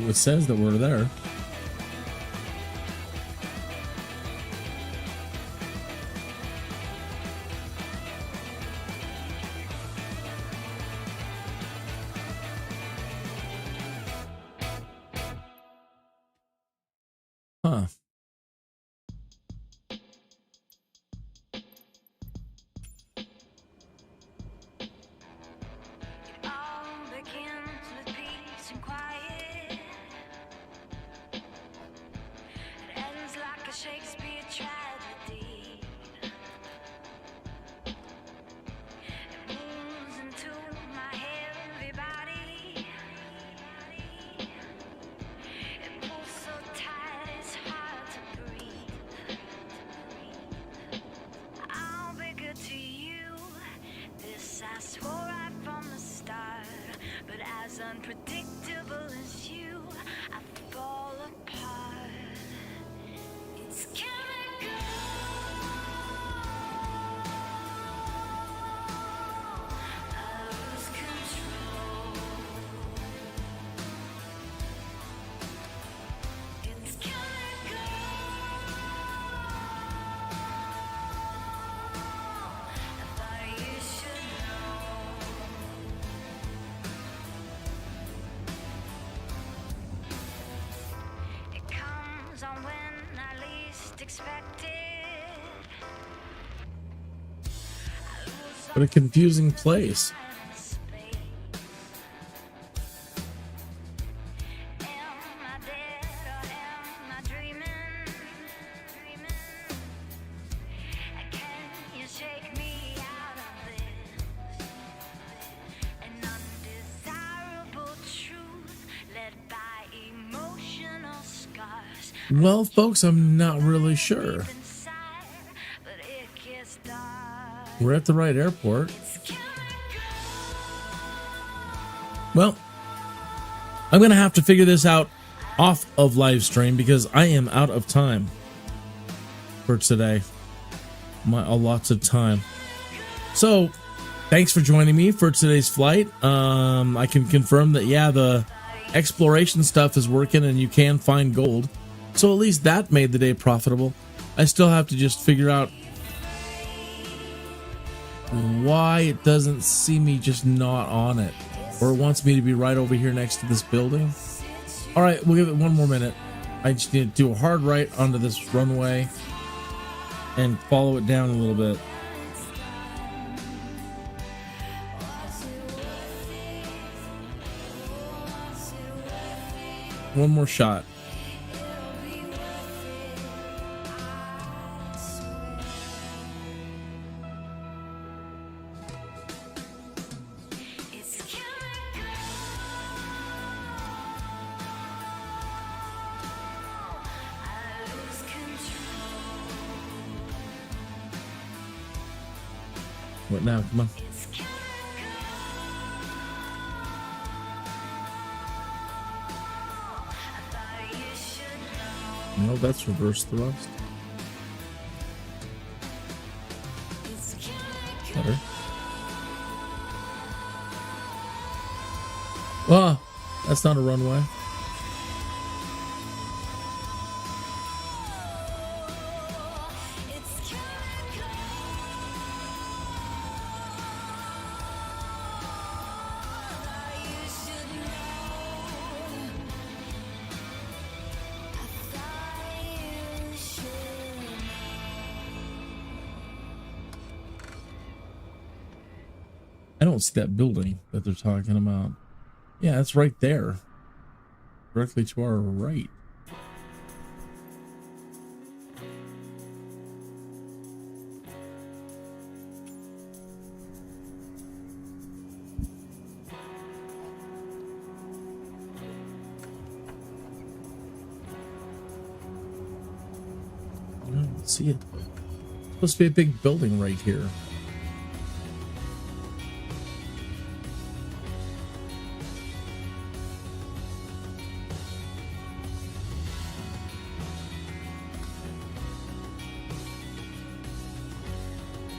It says that we're there. Huh. as unpredictable as you, I fall apart. It's chemical. I lose control. It's chemical. I thought you should know. It comes on when I least expect it. What a confusing place. Well, folks, I'm not really sure. We're at the right airport. Well, I'm going to have to figure this out off of Livestream because I am out of time for today. Lots of time. So, thanks for joining me for today's flight. I can confirm that, yeah, the exploration stuff is working and you can find gold. So at least that made the day profitable. I still have to just figure out why it doesn't see me just not on it, or it wants me to be right over here next to this building. All right, we'll give it one more minute. I just need to do a hard right onto this runway and follow it down a little bit. One more shot. What now? Come on. No, that's reverse thrust. Better. Oh, that's not a runway. I don't see that building that they're talking about. Yeah, it's right there. Directly to our right. I don't see it. It's supposed to be a big building right here.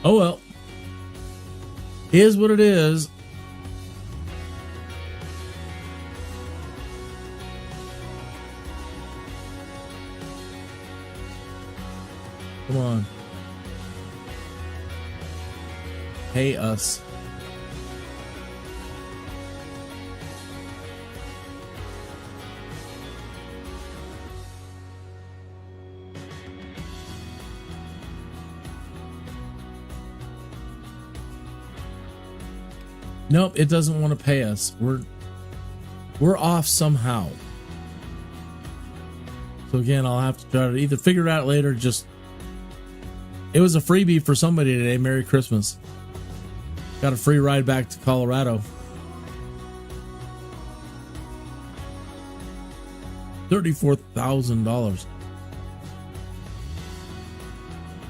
Oh well, is what it is. Come on, pay us. Nope, it doesn't want to pay us. We're off somehow. So again, I'll have to try to either figure it out later. Just it was a freebie for somebody today. Merry Christmas. Got a free ride back to Colorado. $34,000.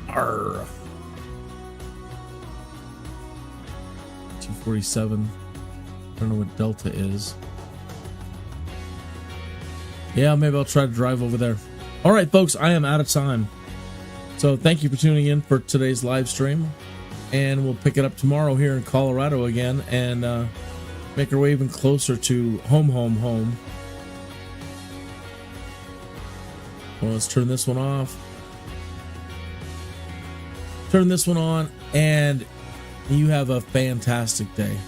Arr. 247. I don't know what Delta is. Yeah, maybe I'll try to drive over there. All right, folks, I am out of time. So thank you for tuning in for today's live stream. And we'll pick it up tomorrow here in Colorado again and make our way even closer to home. Well, let's turn this one off. Turn this one on, and you have a fantastic day.